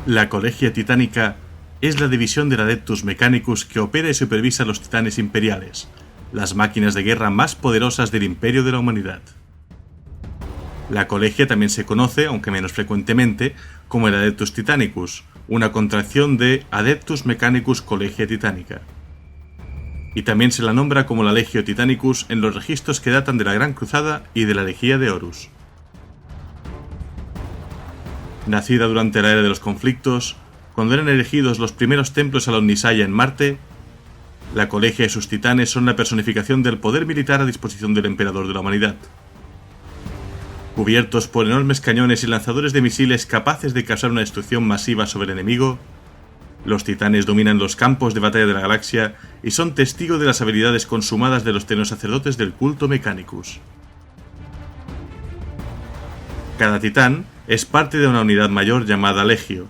La Colegia Titánica es la división del Adeptus Mechanicus que opera y supervisa a los titanes imperiales, las máquinas de guerra más poderosas del imperio de la humanidad. La Colegia también se conoce, aunque menos frecuentemente, como el Adeptus Titanicus, una contracción de Adeptus Mechanicus Collegia Titanica. Y también se la nombra como la Legio Titanicus en los registros que datan de la Gran Cruzada y de la Legía de Horus. Nacida durante la era de los conflictos, cuando eran erigidos los primeros templos a la Omnisaya en Marte, la Colegia y sus titanes son la personificación del poder militar a disposición del emperador de la humanidad. Cubiertos por enormes cañones y lanzadores de misiles capaces de causar una destrucción masiva sobre el enemigo, los titanes dominan los campos de batalla de la galaxia y son testigos de las habilidades consumadas de los sacerdotes del culto Mechanicus. Cada titán es parte de una unidad mayor llamada Legio,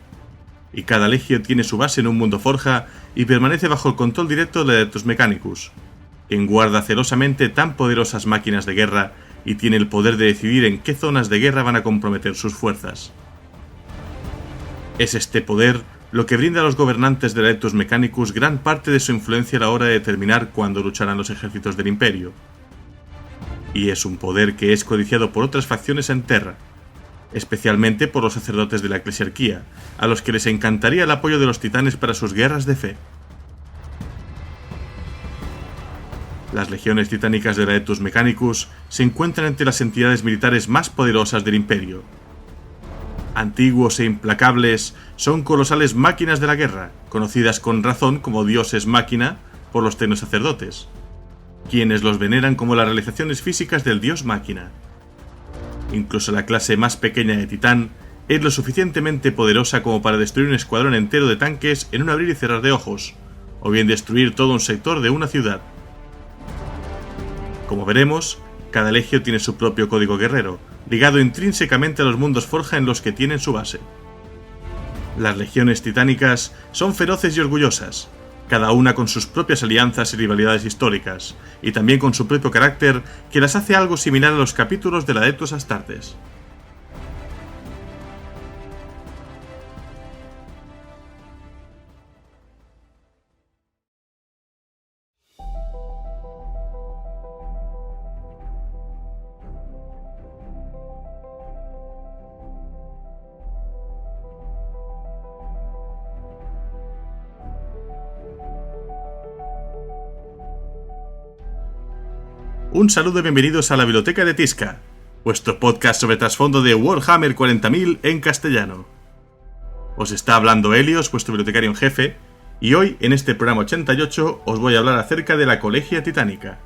y cada Legio tiene su base en un mundo forja y permanece bajo el control directo de Adeptus Mechanicus, quien guarda celosamente tan poderosas máquinas de guerra y tiene el poder de decidir en qué zonas de guerra van a comprometer sus fuerzas. Es este poder lo que brinda a los gobernantes de Adeptus Mechanicus gran parte de su influencia a la hora de determinar cuándo lucharán los ejércitos del Imperio. Y es un poder que es codiciado por otras facciones en Terra, especialmente por los sacerdotes de la eclesiarquía, a los que les encantaría el apoyo de los titanes para sus guerras de fe. Las legiones titánicas de Adeptus Mechanicus se encuentran entre las entidades militares más poderosas del Imperio. Antiguos e implacables, son colosales máquinas de la guerra, conocidas con razón como dioses máquina por los sacerdotes, quienes los veneran como las realizaciones físicas del dios máquina. Incluso la clase más pequeña de titán es lo suficientemente poderosa como para destruir un escuadrón entero de tanques en un abrir y cerrar de ojos, o bien destruir todo un sector de una ciudad. Como veremos, cada legio tiene su propio código guerrero, ligado intrínsecamente a los mundos forja en los que tienen su base. Las legiones titánicas son feroces y orgullosas, cada una con sus propias alianzas y rivalidades históricas, y también con su propio carácter que las hace algo similar a los capítulos del Adeptus Astartes. Un saludo y bienvenidos a la Biblioteca de Tisca, vuestro podcast sobre trasfondo de Warhammer 40.000 en castellano. Os está hablando Helios, vuestro bibliotecario en jefe, y hoy, en este programa 88, os voy a hablar acerca de la Colegia Titánica.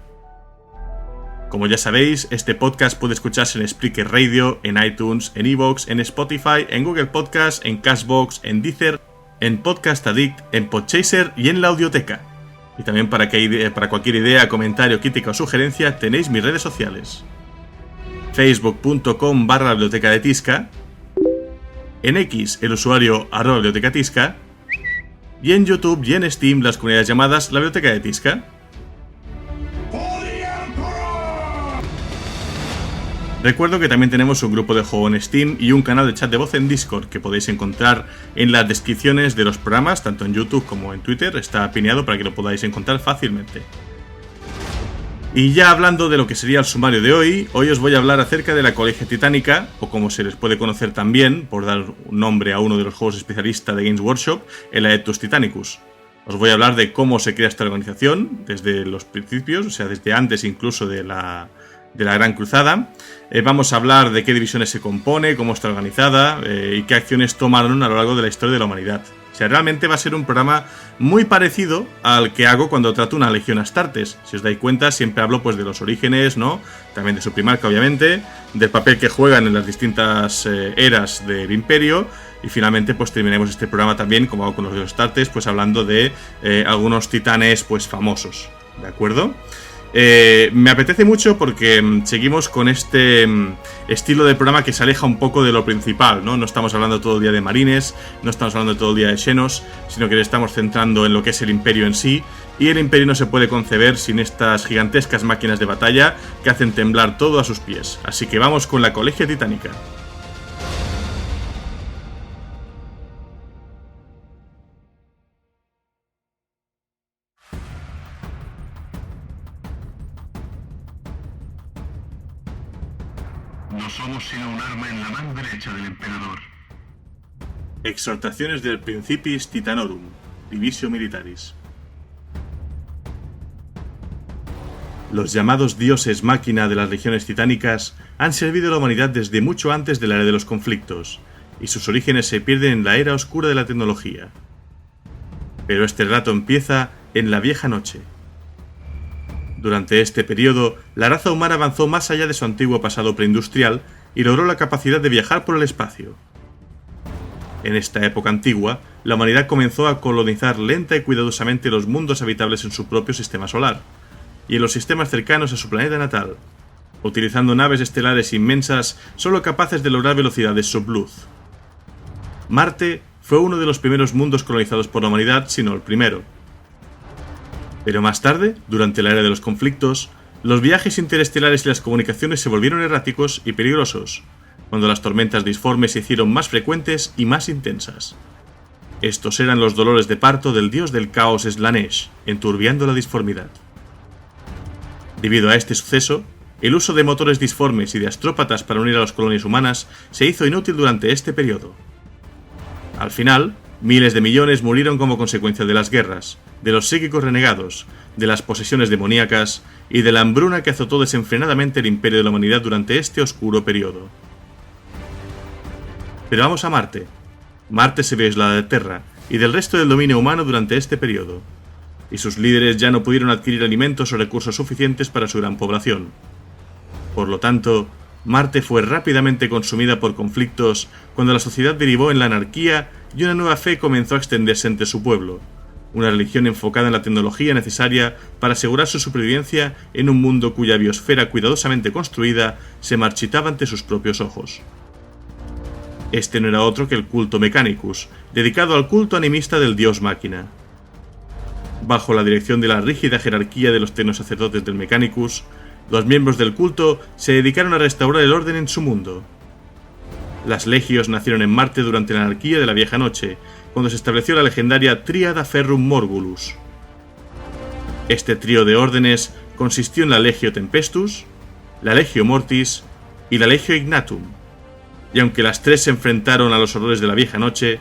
Como ya sabéis, este podcast puede escucharse en Spreaker Radio, en iTunes, en iVoox, en Spotify, en Google Podcast, en Castbox, en Deezer, en Podcast Addict, en Podchaser y en la Audioteca. Y también para cualquier idea, comentario, crítica o sugerencia tenéis mis redes sociales. Facebook.com/biblioteca de Tisca, en X el usuario @bibliotecatisca y en YouTube y en Steam las comunidades llamadas la Biblioteca de Tisca. Recuerdo que también tenemos un grupo de juego en Steam y un canal de chat de voz en Discord que podéis encontrar en las descripciones de los programas, tanto en YouTube como en Twitter. Está pineado para que lo podáis encontrar fácilmente. Y ya hablando de lo que sería el sumario de hoy os voy a hablar acerca de la Colegia Titánica, o como se les puede conocer también, por dar un nombre a uno de los juegos especialistas de Games Workshop, el Adeptus Titanicus. Os voy a hablar de cómo se crea esta organización, desde los principios, o sea, desde antes incluso de la Gran Cruzada. Vamos a hablar de qué divisiones se compone, cómo está organizada y qué acciones tomaron a lo largo de la historia de la humanidad. O sea, realmente va a ser un programa muy parecido al que hago cuando trato una Legión Astartes. Si os dais cuenta, siempre hablo pues de los orígenes, ¿no? También de su primarca, obviamente, del papel que juegan en las distintas eras del Imperio. Y finalmente pues terminemos este programa también, como hago con los Astartes, pues hablando de algunos titanes pues famosos, ¿de acuerdo? Me apetece mucho porque seguimos con este estilo de programa que se aleja un poco de lo principal, ¿no? No estamos hablando todo el día de marines, no estamos hablando todo el día de xenos, sino que le estamos centrando en lo que es el Imperio en sí, y el Imperio no se puede conceber sin estas gigantescas máquinas de batalla que hacen temblar todo a sus pies. Así que vamos con la Colegia Titánica. No somos sino un arma en la mano derecha del emperador. Exhortaciones del Principis Titanorum, Divisio Militaris. Los llamados dioses máquina de las legiones titánicas han servido a la humanidad desde mucho antes de la era de los conflictos, y sus orígenes se pierden en la era oscura de la tecnología. Pero este relato empieza en la vieja noche. Durante este periodo, la raza humana avanzó más allá de su antiguo pasado preindustrial y logró la capacidad de viajar por el espacio. En esta época antigua, la humanidad comenzó a colonizar lenta y cuidadosamente los mundos habitables en su propio sistema solar, y en los sistemas cercanos a su planeta natal, utilizando naves estelares inmensas solo capaces de lograr velocidades subluz. Marte fue uno de los primeros mundos colonizados por la humanidad, si no el primero. Pero más tarde, durante la era de los conflictos, los viajes interestelares y las comunicaciones se volvieron erráticos y peligrosos, cuando las tormentas disformes se hicieron más frecuentes y más intensas. Estos eran los dolores de parto del dios del caos Slanesh, enturbiando la disformidad. Debido a este suceso, el uso de motores disformes y de astrópatas para unir a las colonias humanas se hizo inútil durante este periodo. Al final, miles de millones murieron como consecuencia de las guerras, de los psíquicos renegados, de las posesiones demoníacas y de la hambruna que azotó desenfrenadamente el imperio de la humanidad durante este oscuro periodo. Pero vamos a Marte. Marte se ve aislada de Terra y del resto del dominio humano durante este periodo, y sus líderes ya no pudieron adquirir alimentos o recursos suficientes para su gran población. Por lo tanto, Marte fue rápidamente consumida por conflictos cuando la sociedad derivó en la anarquía y una nueva fe comenzó a extenderse entre su pueblo, una religión enfocada en la tecnología necesaria para asegurar su supervivencia en un mundo cuya biosfera cuidadosamente construida se marchitaba ante sus propios ojos. Este no era otro que el culto Mechanicus, dedicado al culto animista del dios máquina. Bajo la dirección de la rígida jerarquía de los tecnosacerdotes del Mechanicus, los miembros del culto se dedicaron a restaurar el orden en su mundo. Las legios nacieron en Marte durante la anarquía de la Vieja Noche, cuando se estableció la legendaria Tríada Ferrum Morgulus. Este trío de órdenes consistió en la Legio Tempestus, la Legio Mortis y la Legio Ignatum, y aunque las tres se enfrentaron a los horrores de la Vieja Noche,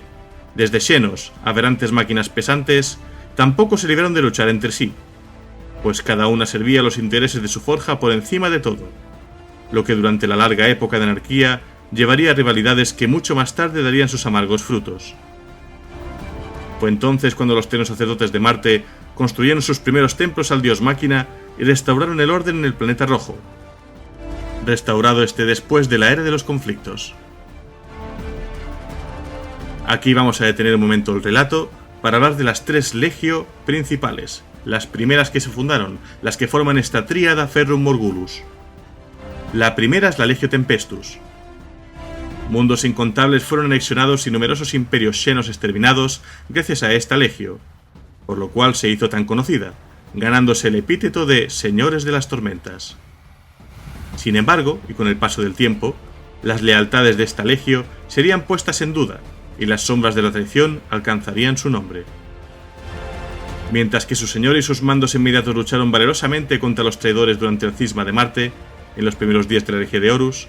desde Xenos a aberrantes máquinas pesantes, tampoco se libraron de luchar entre sí, pues cada una servía a los intereses de su forja por encima de todo, lo que durante la larga época de anarquía llevaría a rivalidades que mucho más tarde darían sus amargos frutos. Fue entonces cuando los tecnosacerdotes de Marte construyeron sus primeros templos al dios máquina y restauraron el orden en el planeta rojo, restaurado este después de la era de los conflictos. Aquí vamos a detener un momento el relato para hablar de las tres legio principales, las primeras que se fundaron, las que forman esta tríada Ferrum Morgulus. La primera es la Legio Tempestus. Mundos incontables fueron anexionados y numerosos imperios xenos exterminados gracias a esta legio, por lo cual se hizo tan conocida, ganándose el epíteto de Señores de las Tormentas. Sin embargo, y con el paso del tiempo, las lealtades de esta legio serían puestas en duda, y las sombras de la traición alcanzarían su nombre. Mientras que su señor y sus mandos inmediatos lucharon valerosamente contra los traidores durante el cisma de Marte, en los primeros días de la Legión de Horus,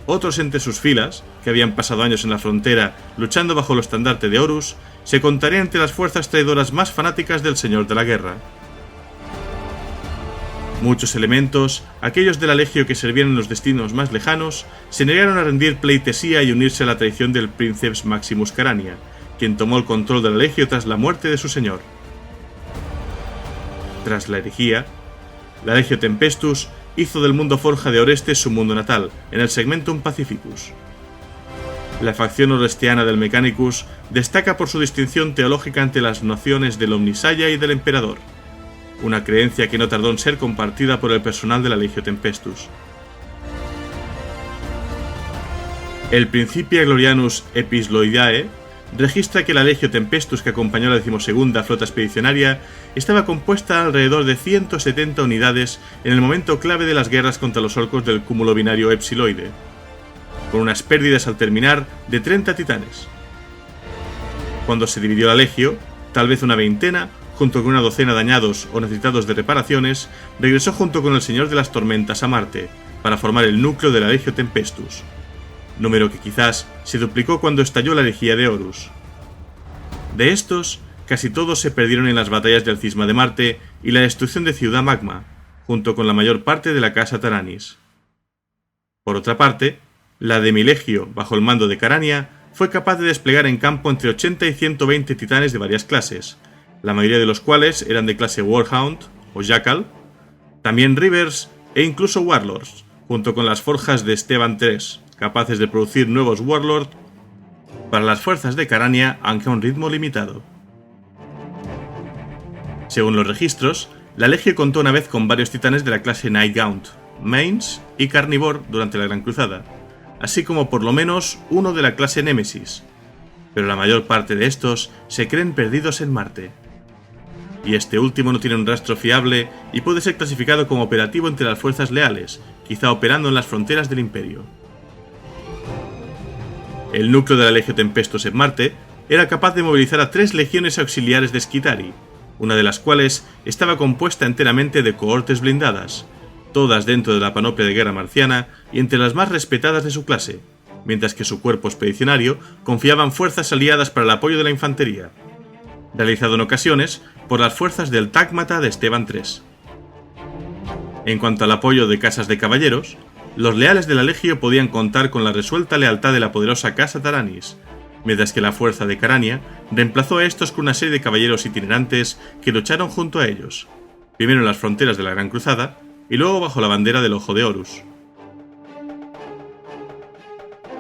otros entre sus filas, que habían pasado años en la frontera luchando bajo el estandarte de Horus, se contarían entre las fuerzas traidoras más fanáticas del Señor de la Guerra. Muchos elementos, aquellos de la Legio que servían en los destinos más lejanos, se negaron a rendir pleitesía y unirse a la traición del Princeps Maximus Carania, quien tomó el control de la Legio tras la muerte de su señor. Tras la herejía, la Legio Tempestus hizo del mundo Forja de Orestes su mundo natal, en el Segmentum Pacificus. La facción orestiana del Mechanicus destaca por su distinción teológica ante las nociones del Omnisaya y del Emperador, una creencia que no tardó en ser compartida por el personal de la Legio Tempestus. El Principia Glorianus Episloidae registra que la Legio Tempestus que acompañó a la 12ª flota expedicionaria estaba compuesta alrededor de 170 unidades en el momento clave de las guerras contra los orcos del cúmulo binario Epsiloide, con unas pérdidas al terminar de 30 titanes. Cuando se dividió la Legio, tal vez una veintena, junto con una docena dañados o necesitados de reparaciones, regresó junto con el Señor de las Tormentas a Marte, para formar el núcleo de la Legio Tempestus, número que quizás se duplicó cuando estalló la herejía de Horus. De estos, casi todos se perdieron en las batallas del Cisma de Marte y la destrucción de Ciudad Magma, junto con la mayor parte de la casa Taranis. Por otra parte, la Demilegio, bajo el mando de Carania, fue capaz de desplegar en campo entre 80 y 120 titanes de varias clases, la mayoría de los cuales eran de clase Warhound o Jackal, también Reavers e incluso Warlords, junto con las forjas de Esteban III, capaces de producir nuevos Warlords para las fuerzas de Carania, aunque a un ritmo limitado. Según los registros, la Legio contó una vez con varios titanes de la clase Nightgaunt, Mains y Carnivore durante la Gran Cruzada, así como por lo menos uno de la clase Némesis, pero la mayor parte de estos se creen perdidos en Marte. Y este último no tiene un rastro fiable y puede ser clasificado como operativo entre las fuerzas leales, quizá operando en las fronteras del Imperio. El núcleo de la Legio Tempestus en Marte era capaz de movilizar a 3 legiones auxiliares de Skitarii, una de las cuales estaba compuesta enteramente de cohortes blindadas, todas dentro de la panoplia de guerra marciana y entre las más respetadas de su clase, mientras que su cuerpo expedicionario confiaba en fuerzas aliadas para el apoyo de la infantería, realizado en ocasiones por las fuerzas del Tágmata de Esteban III. En cuanto al apoyo de casas de caballeros, los leales de la Legio podían contar con la resuelta lealtad de la poderosa casa Taranis, mientras que la fuerza de Carania reemplazó a estos con una serie de caballeros itinerantes que lucharon junto a ellos, primero en las fronteras de la Gran Cruzada y luego bajo la bandera del Ojo de Horus.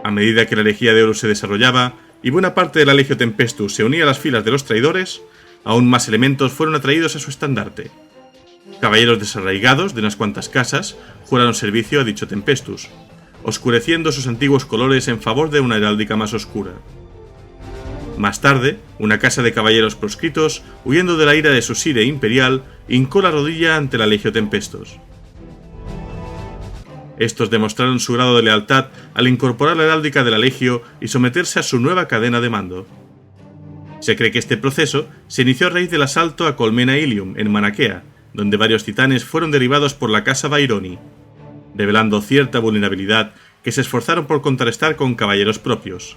A medida que la herejía de Horus se desarrollaba y buena parte de la Legio Tempestus se unía a las filas de los traidores, aún más elementos fueron atraídos a su estandarte. Caballeros desarraigados de unas cuantas casas juraron servicio a dicho Tempestus, oscureciendo sus antiguos colores en favor de una heráldica más oscura. Más tarde, una casa de caballeros proscritos, huyendo de la ira de su sire imperial, hincó la rodilla ante la Legio Tempestus. Estos demostraron su grado de lealtad al incorporar la heráldica de la Legio y someterse a su nueva cadena de mando. Se cree que este proceso se inició a raíz del asalto a Colmena Ilium, en Manakea, donde varios titanes fueron derribados por la casa Baironi, revelando cierta vulnerabilidad que se esforzaron por contrarrestar con caballeros propios.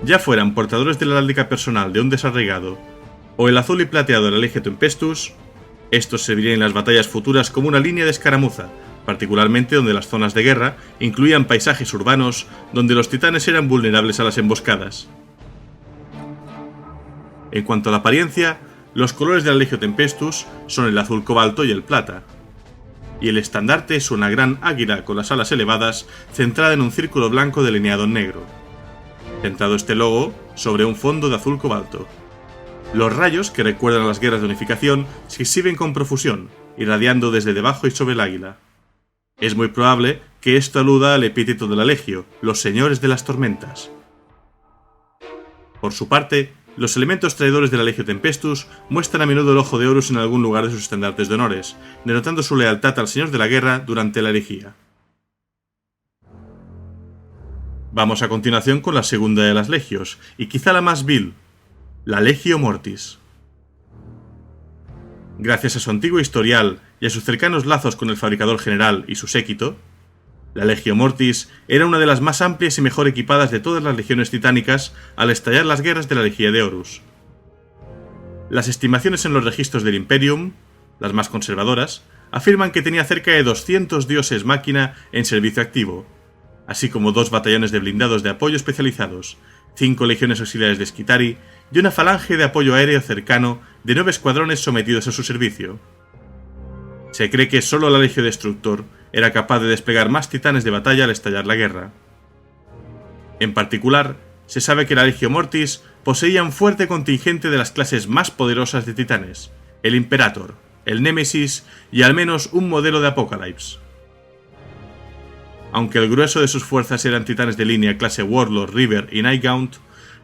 Ya fueran portadores de la heráldica personal de un desarraigado, o el azul y plateado de la Legio Tempestus, estos servirían en las batallas futuras como una línea de escaramuza, particularmente donde las zonas de guerra incluían paisajes urbanos donde los titanes eran vulnerables a las emboscadas. En cuanto a la apariencia, los colores de la Legio Tempestus son el azul cobalto y el plata, y el estandarte es una gran águila con las alas elevadas centrada en un círculo blanco delineado en negro, centrado este logo sobre un fondo de azul cobalto. Los rayos, que recuerdan a las guerras de unificación, se exhiben con profusión, irradiando desde debajo y sobre el águila. Es muy probable que esto aluda al epíteto de la Legio, los señores de las tormentas. Por su parte, los elementos traidores de la Legio Tempestus muestran a menudo el Ojo de Horus en algún lugar de sus estandartes de honores, denotando su lealtad al señor de la guerra durante la herejía. Vamos a continuación con la segunda de las legios, y quizá la más vil, la Legio Mortis. Gracias a su antiguo historial y a sus cercanos lazos con el Fabricador General y su séquito, la Legio Mortis era una de las más amplias y mejor equipadas de todas las legiones titánicas al estallar las guerras de la herejía de Horus. Las estimaciones en los registros del Imperium, las más conservadoras, afirman que tenía cerca de 200 dioses máquina en servicio activo, así como 2 batallones de blindados de apoyo especializados, 5 legiones auxiliares de Skitarii y una falange de apoyo aéreo cercano de 9 escuadrones sometidos a su servicio. Se cree que solo la Legio Destructor era capaz de desplegar más titanes de batalla al estallar la guerra. En particular, se sabe que la Legio Mortis poseía un fuerte contingente de las clases más poderosas de titanes, el Imperator, el Némesis y al menos un modelo de Apocalypse. Aunque el grueso de sus fuerzas eran titanes de línea clase Warlord, Reaver y Nightgaunt,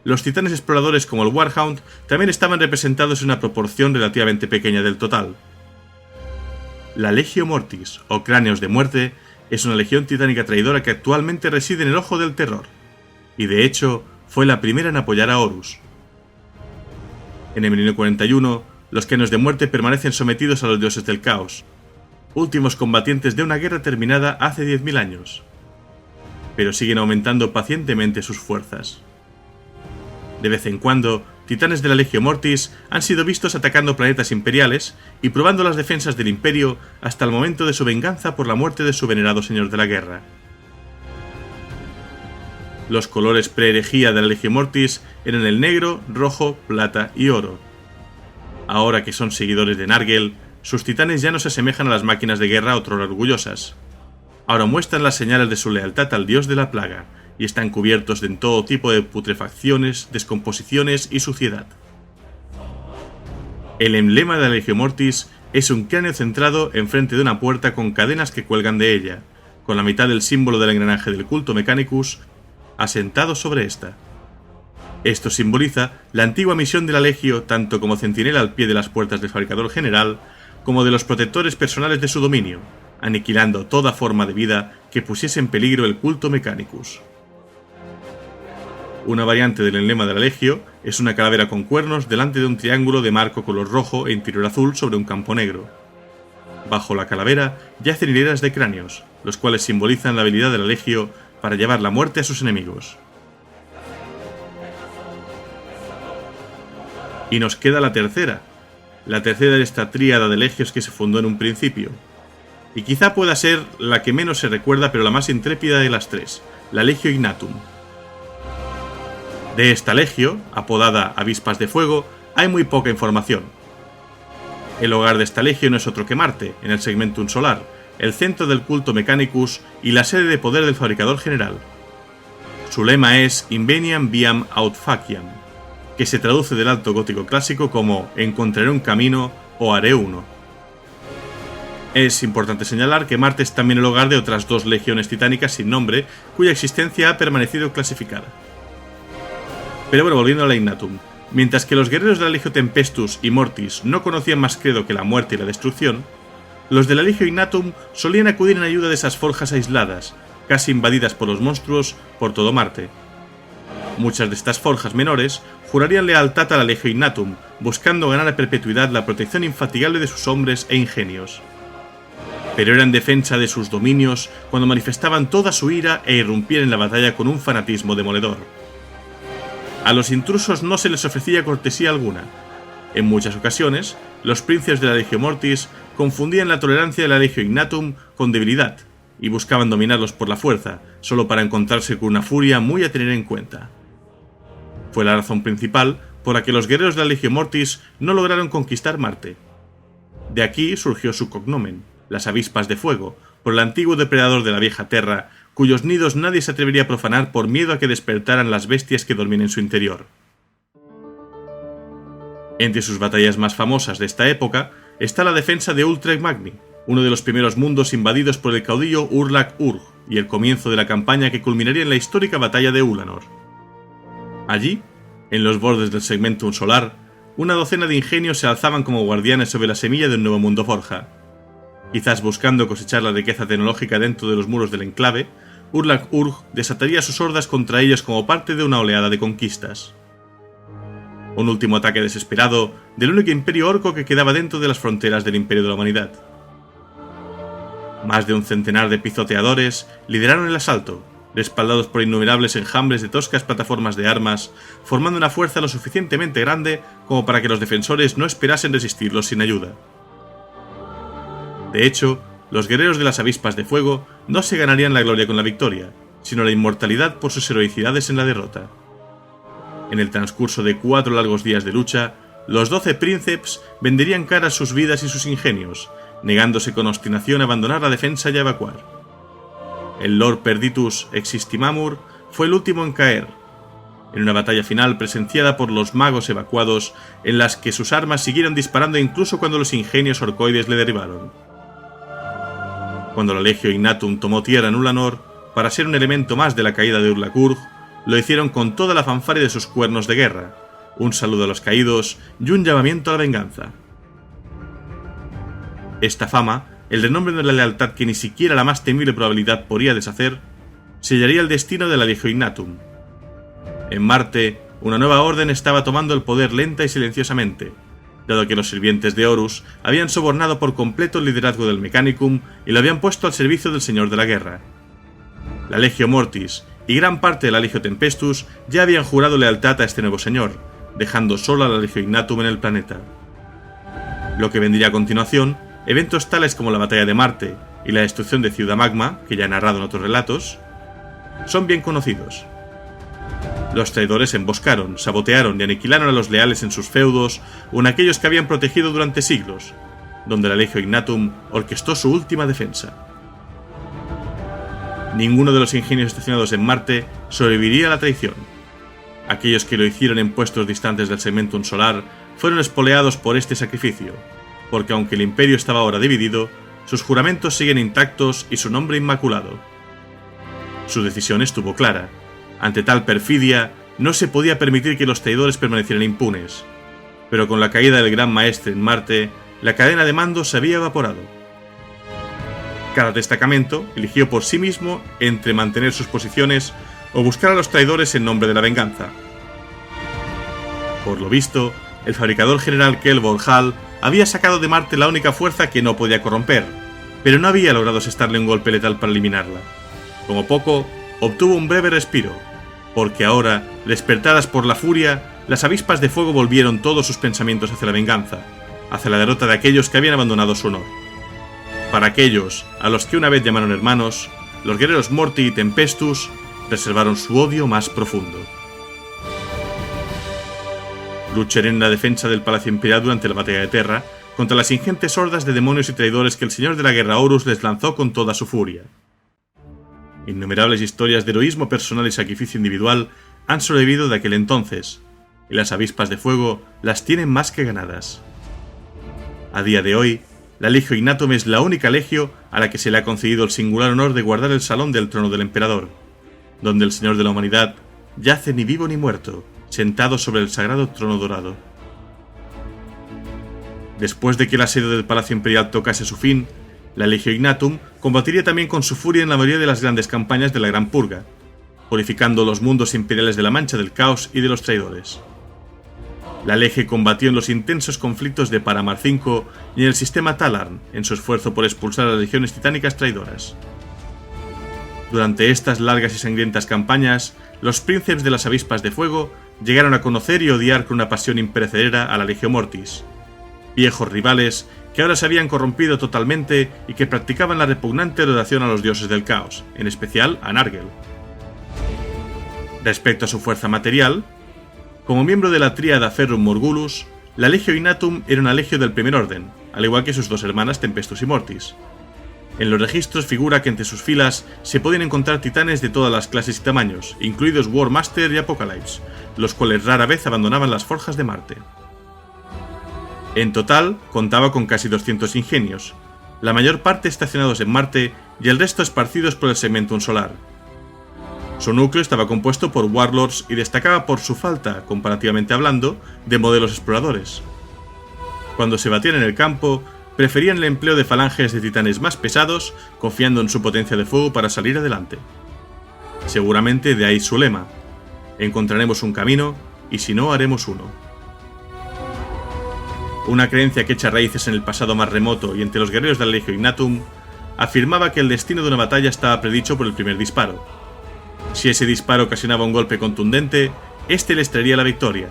los titanes exploradores como el Warhound también estaban representados en una proporción relativamente pequeña del total. La Legio Mortis, o Cráneos de Muerte, es una legión titánica traidora que actualmente reside en el Ojo del Terror, y de hecho fue la primera en apoyar a Horus. En el milenio 41, los Cráneos de Muerte permanecen sometidos a los dioses del caos, últimos combatientes de una guerra terminada hace 10.000 años. Pero siguen aumentando pacientemente sus fuerzas. De vez en cuando, titanes de la Legio Mortis han sido vistos atacando planetas imperiales y probando las defensas del Imperio hasta el momento de su venganza por la muerte de su venerado señor de la guerra. Los colores pre-herejía de la Legio Mortis eran el negro, rojo, plata y oro. Ahora que son seguidores de Nargel, sus titanes ya no se asemejan a las máquinas de guerra otrora orgullosas. Ahora muestran las señales de su lealtad al dios de la plaga, y están cubiertos de todo tipo de putrefacciones, descomposiciones y suciedad. El emblema de la Legio Mortis es un cráneo centrado enfrente de una puerta con cadenas que cuelgan de ella, con la mitad del símbolo del engranaje del culto Mechanicus asentado sobre esta. Esto simboliza la antigua misión de la Legio tanto como centinela al pie de las puertas del Fabricador General, como de los protectores personales de su dominio, aniquilando toda forma de vida que pusiese en peligro el culto Mechanicus. Una variante del emblema de la Legio es una calavera con cuernos delante de un triángulo de marco color rojo e interior azul sobre un campo negro. Bajo la calavera yacen hileras de cráneos, los cuales simbolizan la habilidad de la Legio para llevar la muerte a sus enemigos. Y nos queda la tercera de esta tríada de legios que se fundó en un principio. Y quizá pueda ser la que menos se recuerda pero la más intrépida de las tres, la Legio Ignatum. De esta legio, apodada Avispas de Fuego, hay muy poca información. El hogar de esta legio no es otro que Marte, en el Segmentum Solar, el centro del culto Mechanicus y la sede de poder del Fabricador General. Su lema es Inveniam Viam Aut Faciam, que se traduce del alto gótico clásico como encontraré un camino o haré uno. Es importante señalar que Marte es también el hogar de otras dos legiones titánicas sin nombre, cuya existencia ha permanecido clasificada. Pero bueno, volviendo a la Ignatum, mientras que los guerreros de la Legio Tempestus y Mortis no conocían más credo que la muerte y la destrucción, los de la Legio Ignatum solían acudir en ayuda de esas forjas aisladas, casi invadidas por los monstruos por todo Marte. Muchas de estas forjas menores jurarían lealtad a la Legio Ignatum, buscando ganar a perpetuidad la protección infatigable de sus hombres e ingenios. Pero era en defensa de sus dominios cuando manifestaban toda su ira e irrumpían en la batalla con un fanatismo demoledor. A los intrusos no se les ofrecía cortesía alguna. En muchas ocasiones, los príncipes de la Legio Mortis confundían la tolerancia de la Legio Ignatum con debilidad, y buscaban dominarlos por la fuerza, solo para encontrarse con una furia muy a tener en cuenta. Fue la razón principal por la que los guerreros de la Legio Mortis no lograron conquistar Marte. De aquí surgió su cognomen, las Avispas de Fuego, por el antiguo depredador de la vieja Terra, cuyos nidos nadie se atrevería a profanar por miedo a que despertaran las bestias que dormían en su interior. Entre sus batallas más famosas de esta época está la defensa de Ultreg Magni, uno de los primeros mundos invadidos por el caudillo Urlak-Urg, y el comienzo de la campaña que culminaría en la histórica batalla de Ulanor. Allí, en los bordes del Segmentum Solar, una docena de ingenios se alzaban como guardianes sobre la semilla de un nuevo mundo forja. Quizás buscando cosechar la riqueza tecnológica dentro de los muros del enclave, Urlak-Urg desataría sus hordas contra ellos como parte de una oleada de conquistas. Un último ataque desesperado del único imperio orco que quedaba dentro de las fronteras del Imperio de la Humanidad. Más de un centenar de pisoteadores lideraron el asalto, respaldados por innumerables enjambres de toscas plataformas de armas, formando una fuerza lo suficientemente grande como para que los defensores no esperasen resistirlos sin ayuda. De hecho, los guerreros de las Avispas de Fuego no se ganarían la gloria con la victoria, sino la inmortalidad por sus heroicidades en la derrota. En el transcurso de 4 largos días de lucha, los 12 príncipes venderían caras sus vidas y sus ingenios, negándose con obstinación a abandonar la defensa y a evacuar. El Lord Perditus Existimamur fue el último en caer, en una batalla final presenciada por los magos evacuados, en las que sus armas siguieron disparando incluso cuando los ingenios orcoides le derribaron. Cuando la Legio Ignatum tomó tierra en Ulanor, para ser un elemento más de la caída de Urlak-Urg, lo hicieron con toda la fanfarria de sus cuernos de guerra, un saludo a los caídos y un llamamiento a la venganza. Esta fama, el renombre de la lealtad que ni siquiera la más temible probabilidad podría deshacer, sellaría el destino de la Legio Ignatum. En Marte, una nueva orden estaba tomando el poder lenta y silenciosamente, dado que los sirvientes de Horus habían sobornado por completo el liderazgo del Mechanicum y lo habían puesto al servicio del Señor de la Guerra. La Legio Mortis y gran parte de la Legio Tempestus ya habían jurado lealtad a este nuevo señor, dejando sola a la Legio Ignatum en el planeta. Lo que vendría a continuación, eventos tales como la batalla de Marte y la destrucción de Ciudad Magma, que ya he narrado en otros relatos, son bien conocidos. Los traidores emboscaron, sabotearon y aniquilaron a los leales en sus feudos o en aquellos que habían protegido durante siglos, donde la Legio Ignatum orquestó su última defensa. Ninguno de los ingenios estacionados en Marte sobreviviría a la traición. Aquellos que lo hicieron en puestos distantes del segmentum solar fueron espoleados por este sacrificio, porque aunque el imperio estaba ahora dividido, sus juramentos siguen intactos y su nombre inmaculado. Su decisión estuvo clara. Ante tal perfidia, no se podía permitir que los traidores permanecieran impunes. Pero con la caída del Gran Maestre en Marte, la cadena de mando se había evaporado. Cada destacamento eligió por sí mismo entre mantener sus posiciones o buscar a los traidores en nombre de la venganza. Por lo visto, el fabricador general Kel Volhal había sacado de Marte la única fuerza que no podía corromper, pero no había logrado asestarle un golpe letal para eliminarla. Como poco, obtuvo un breve respiro, porque ahora, despertadas por la furia, las avispas de fuego volvieron todos sus pensamientos hacia la venganza, hacia la derrota de aquellos que habían abandonado su honor. Para aquellos a los que una vez llamaron hermanos, los guerreros Morty y Tempestus reservaron su odio más profundo. Lucharon en la defensa del Palacio Imperial durante la batalla de Terra contra las ingentes hordas de demonios y traidores que el Señor de la Guerra Horus les lanzó con toda su furia. Innumerables historias de heroísmo personal y sacrificio individual han sobrevivido de aquel entonces, y las avispas de fuego las tienen más que ganadas. A día de hoy, la Legio Ignatum es la única legio a la que se le ha concedido el singular honor de guardar el salón del trono del emperador, donde el Señor de la Humanidad yace ni vivo ni muerto, sentado sobre el sagrado trono dorado. Después de que el asedio del Palacio Imperial tocase su fin, la Legio Ignatum combatiría también con su furia en la mayoría de las grandes campañas de la Gran Purga, purificando los mundos imperiales de la Mancha del Caos y de los traidores. La Legio combatió en los intensos conflictos de Paramar V y en el sistema Talarn, en su esfuerzo por expulsar a las legiones titánicas traidoras. Durante estas largas y sangrientas campañas, los príncipes de las avispas de fuego llegaron a conocer y odiar con una pasión imperecedera a la Legio Mortis, viejos rivales que ahora se habían corrompido totalmente y que practicaban la repugnante adoración a los dioses del caos, en especial a Nargel. Respecto a su fuerza material, como miembro de la tríada Ferrum Morgulus, la Legio Ignatum era una legio del primer orden, al igual que sus dos hermanas Tempestus y Mortis. En los registros figura que entre sus filas se podían encontrar titanes de todas las clases y tamaños, incluidos War Master y Apocalypse, los cuales rara vez abandonaban las forjas de Marte. En total, contaba con casi 200 ingenios, la mayor parte estacionados en Marte y el resto esparcidos por el segmentum solar. Su núcleo estaba compuesto por warlords y destacaba por su falta, comparativamente hablando, de modelos exploradores. Cuando se batían en el campo, preferían el empleo de falanges de titanes más pesados, confiando en su potencia de fuego para salir adelante. Seguramente de ahí su lema: encontraremos un camino, y si no, haremos uno. Una creencia que echa raíces en el pasado más remoto y entre los guerreros de la Legio Ignatum, afirmaba que el destino de una batalla estaba predicho por el primer disparo. Si ese disparo ocasionaba un golpe contundente, este les traería la victoria,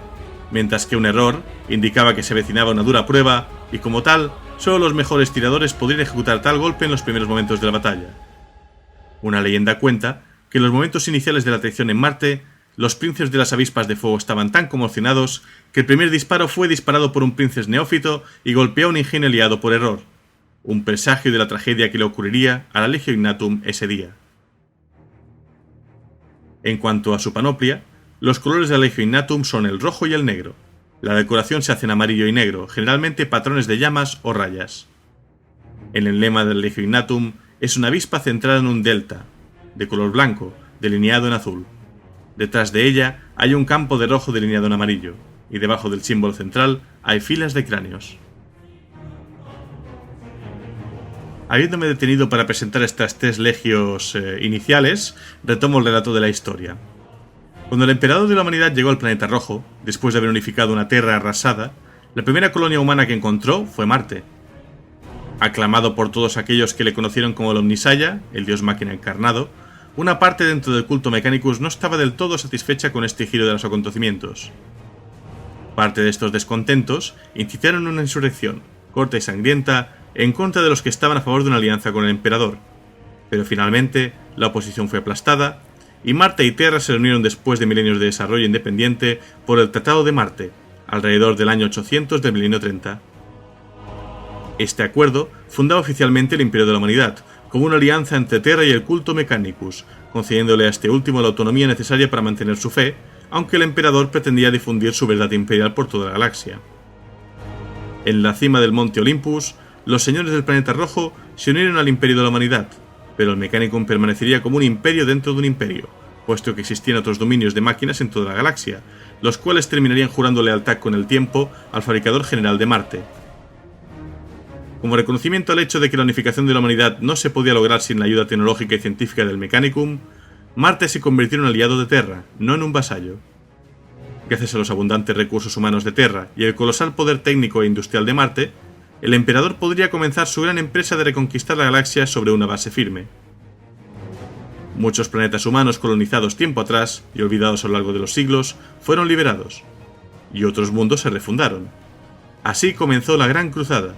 mientras que un error indicaba que se avecinaba una dura prueba, y como tal, solo los mejores tiradores podrían ejecutar tal golpe en los primeros momentos de la batalla. Una leyenda cuenta que en los momentos iniciales de la traición en Marte, los príncipes de las avispas de fuego estaban tan conmocionados que el primer disparo fue disparado por un príncipe neófito y golpeó a un ingenio aliado por error, un presagio de la tragedia que le ocurriría a la Legio Ignatum ese día. En cuanto a su panoplia, los colores de la Legio Ignatum son el rojo y el negro. La decoración se hace en amarillo y negro, generalmente patrones de llamas o rayas. El emblema del Legio Ignatum es una avispa centrada en un delta, de color blanco, delineado en azul. Detrás de ella hay un campo de rojo delineado en amarillo, y debajo del símbolo central hay filas de cráneos. Habiéndome detenido para presentar estas tres legios iniciales, retomo el relato de la historia. Cuando el emperador de la humanidad llegó al planeta rojo, después de haber unificado una tierra arrasada, La primera colonia humana que encontró fue Marte. Aclamado por todos aquellos que le conocieron como el Omnisaya, el dios máquina encarnado, una parte dentro del culto Mechanicus no estaba del todo satisfecha con este giro de los acontecimientos. Parte de estos descontentos incitaron una insurrección, corta y sangrienta, en contra de los que estaban a favor de una alianza con el emperador. Pero finalmente, la oposición fue aplastada, y Marte y Terra se reunieron después de milenios de desarrollo independiente por el Tratado de Marte, alrededor del año 800 del milenio 30. Este acuerdo fundaba oficialmente el Imperio de la Humanidad, como una alianza entre Terra y el culto Mechanicus, concediéndole a este último la autonomía necesaria para mantener su fe, aunque el emperador pretendía difundir su verdad imperial por toda la galaxia. En la cima del monte Olympus, los señores del planeta rojo se unieron al Imperio de la Humanidad, pero el Mechanicum permanecería como un imperio dentro de un imperio, puesto que existían otros dominios de máquinas en toda la galaxia, los cuales terminarían jurando lealtad con el tiempo al fabricador general de Marte. Como reconocimiento al hecho de que la unificación de la humanidad no se podía lograr sin la ayuda tecnológica y científica del Mechanicum, Marte se convirtió en un aliado de Terra, no en un vasallo. Gracias a los abundantes recursos humanos de Terra y el colosal poder técnico e industrial de Marte, el emperador podría comenzar su gran empresa de reconquistar la galaxia sobre una base firme. Muchos planetas humanos colonizados tiempo atrás y olvidados a lo largo de los siglos fueron liberados, y otros mundos se refundaron. Así comenzó la Gran Cruzada.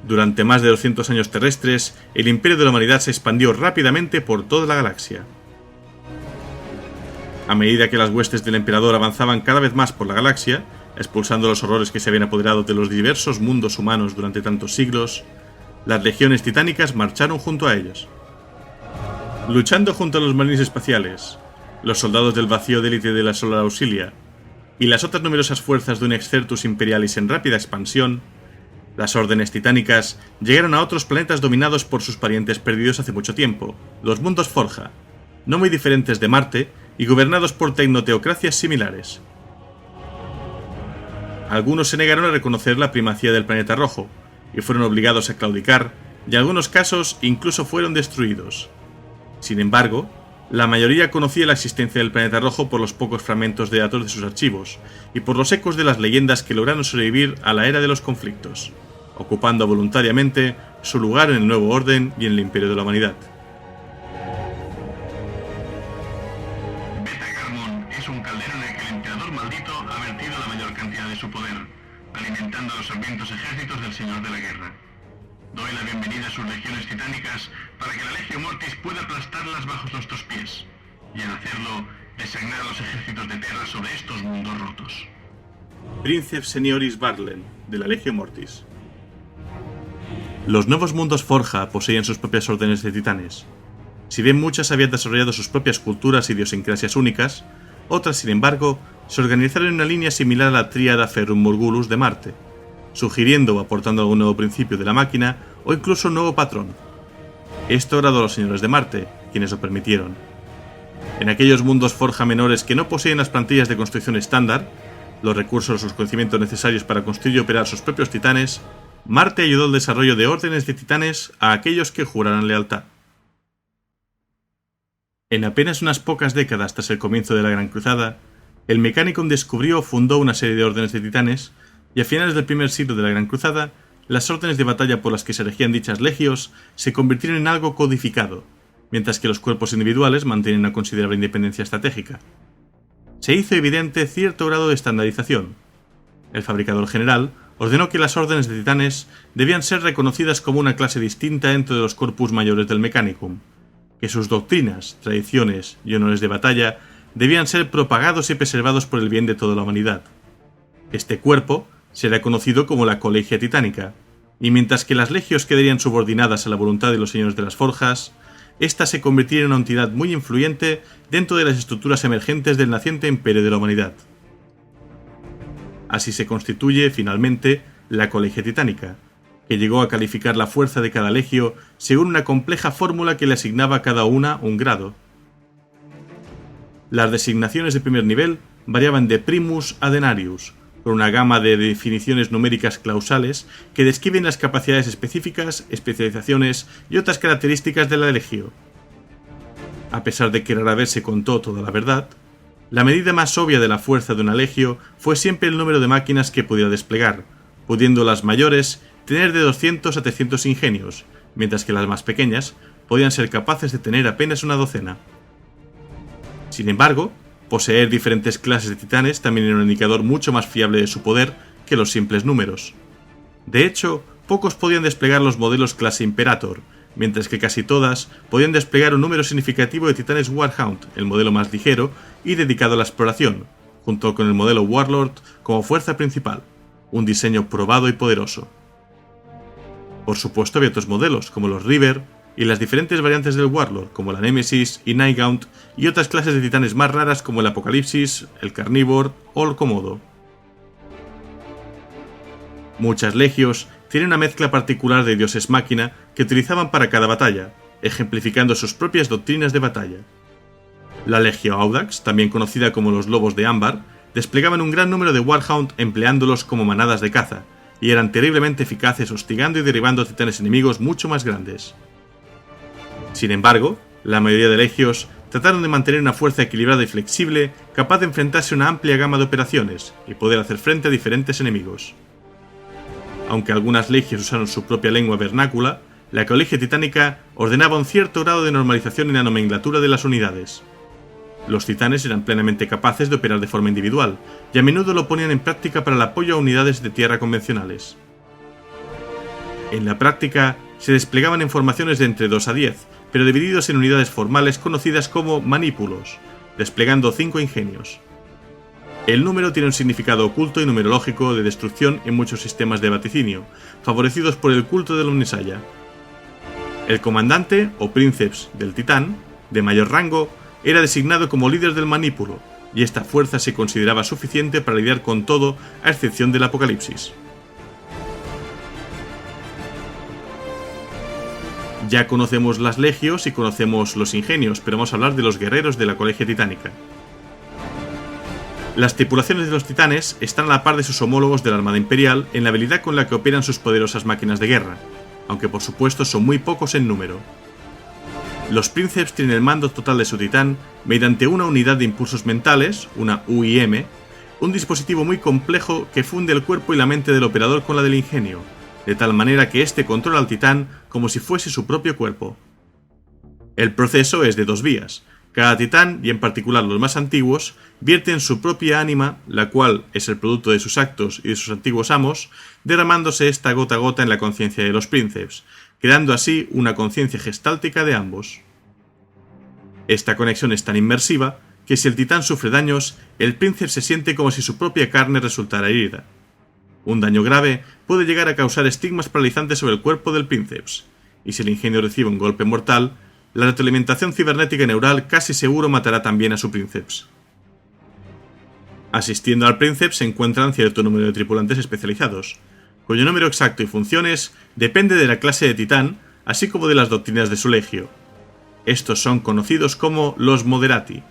Durante más de 200 años terrestres, el Imperio de la Humanidad se expandió rápidamente por toda la galaxia. A medida que las huestes del emperador avanzaban cada vez más por la galaxia, expulsando los horrores que se habían apoderado de los diversos mundos humanos durante tantos siglos, las legiones titánicas marcharon junto a ellos. Luchando junto a los marines espaciales, los soldados del vacío de élite de la Solar Auxilia y las otras numerosas fuerzas de un Excertus Imperialis en rápida expansión, las órdenes titánicas llegaron a otros planetas dominados por sus parientes perdidos hace mucho tiempo, los mundos Forja, no muy diferentes de Marte y gobernados por tecnoteocracias similares. Algunos se negaron a reconocer la primacía del planeta rojo, y fueron obligados a claudicar, y en algunos casos incluso fueron destruidos. Sin embargo, la mayoría conocía la existencia del planeta rojo por los pocos fragmentos de datos de sus archivos, y por los ecos de las leyendas que lograron sobrevivir a la era de los conflictos, ocupando voluntariamente su lugar en el nuevo orden y en el Imperio de la Humanidad. Es un caldero en el que el emperador maldito ha vertido la mayor cantidad de su poder, alimentando a los hambrientos ejércitos del Señor de la Guerra. Doy la bienvenida a sus legiones titánicas para que la Legio Mortis pueda aplastarlas bajo nuestros pies, y al hacerlo, desagnar a los ejércitos de Terra sobre estos mundos rotos. Princeps Senioris Barlen, de la Legio Mortis. Los nuevos mundos Forja poseían sus propias órdenes de titanes. Si bien muchas habían desarrollado sus propias culturas y idiosincrasias únicas, otras, sin embargo, se organizaron en una línea similar a la tríada Ferrum Morgulus de Marte, sugiriendo o aportando algún nuevo principio de la máquina o incluso un nuevo patrón. Esto agradó a los señores de Marte, quienes lo permitieron. En aquellos mundos Forja menores que no poseen las plantillas de construcción estándar, los recursos o los conocimientos necesarios para construir y operar sus propios titanes, Marte ayudó al desarrollo de órdenes de titanes a aquellos que juraran lealtad. En apenas unas pocas décadas tras el comienzo de la Gran Cruzada, el Mechanicum descubrió o fundó una serie de órdenes de titanes, y a finales del primer siglo de la Gran Cruzada, las órdenes de batalla por las que se regían dichas legios se convirtieron en algo codificado, mientras que los cuerpos individuales mantienen una considerable independencia estratégica. Se hizo evidente cierto grado de estandarización. El fabricador general ordenó que las órdenes de titanes debían ser reconocidas como una clase distinta dentro de los corpus mayores del Mechanicum, que sus doctrinas, tradiciones y honores de batalla debían ser propagados y preservados por el bien de toda la humanidad. Este cuerpo será conocido como la Colegia Titánica, y mientras que las legios quedarían subordinadas a la voluntad de los señores de las forjas, ésta se convertiría en una entidad muy influyente dentro de las estructuras emergentes del naciente Imperio de la Humanidad. Así se constituye, finalmente, la Colegia Titánica, que llegó a calificar la fuerza de cada legio según una compleja fórmula que le asignaba a cada una un grado. Las designaciones de primer nivel variaban de primus a denarius, con una gama de definiciones numéricas clausales que describen las capacidades específicas, especializaciones y otras características de la legio. A pesar de que rara vez se contó toda la verdad, la medida más obvia de la fuerza de una legio fue siempre el número de máquinas que pudiera desplegar, pudiendo las mayores tener de 200 a 300 ingenios, mientras que las más pequeñas podían ser capaces de tener apenas una docena. Sin embargo, poseer diferentes clases de titanes también era un indicador mucho más fiable de su poder que los simples números. De hecho, pocos podían desplegar los modelos clase Imperator, mientras que casi todas podían desplegar un número significativo de titanes Warhound, el modelo más ligero y dedicado a la exploración, junto con el modelo Warlord como fuerza principal, un diseño probado y poderoso. Por supuesto había otros modelos, como los River, y las diferentes variantes del Warlord, como la Nemesis y Nightgaunt, y otras clases de titanes más raras como el Apocalipsis, el Carnívoro o el Komodo. Muchas legios tienen una mezcla particular de dioses máquina que utilizaban para cada batalla, ejemplificando sus propias doctrinas de batalla. La Legio Audax, también conocida como los Lobos de Ámbar, desplegaban un gran número de Warhound empleándolos como manadas de caza, y eran terriblemente eficaces hostigando y derribando a titanes enemigos mucho más grandes. Sin embargo, la mayoría de legios trataron de mantener una fuerza equilibrada y flexible, capaz de enfrentarse a una amplia gama de operaciones y poder hacer frente a diferentes enemigos. Aunque algunas legios usaron su propia lengua vernácula, la Colegia Titánica ordenaba un cierto grado de normalización en la nomenclatura de las unidades. Los titanes eran plenamente capaces de operar de forma individual, y a menudo lo ponían en práctica para el apoyo a unidades de tierra convencionales. En la práctica, se desplegaban en formaciones de entre 2 a 10, pero divididos en unidades formales conocidas como manípulos, desplegando 5 ingenios. El número tiene un significado oculto y numerológico de destrucción en muchos sistemas de vaticinio, favorecidos por el culto de la Omnisaya. El comandante, o princeps, del titán, de mayor rango, era designado como líder del manípulo, y esta fuerza se consideraba suficiente para lidiar con todo a excepción del Apocalipsis. Ya conocemos las legios y conocemos los ingenios, pero vamos a hablar de los guerreros de la Colegia Titánica. Las tripulaciones de los titanes están a la par de sus homólogos de la Armada Imperial en la habilidad con la que operan sus poderosas máquinas de guerra, aunque por supuesto son muy pocos en número. Los Princeps tienen el mando total de su titán mediante una unidad de impulsos mentales, una UIM, un dispositivo muy complejo que funde el cuerpo y la mente del operador con la del ingenio, de tal manera que éste controla al titán como si fuese su propio cuerpo. El proceso es de 2 vías. Cada titán, y en particular los más antiguos, vierten su propia ánima, la cual es el producto de sus actos y de sus antiguos amos, derramándose esta gota a gota en la conciencia de los Princeps, creando así una conciencia gestáltica de ambos. Esta conexión es tan inmersiva que si el titán sufre daños, el Princeps se siente como si su propia carne resultara herida. Un daño grave puede llegar a causar estigmas paralizantes sobre el cuerpo del Princeps, y si el ingenio recibe un golpe mortal, la retroalimentación cibernética neural casi seguro matará también a su Princeps. Asistiendo al Princeps se encuentran cierto número de tripulantes especializados, cuyo número exacto y funciones depende de la clase de titán, así como de las doctrinas de su legio. Estos son conocidos como los Moderati,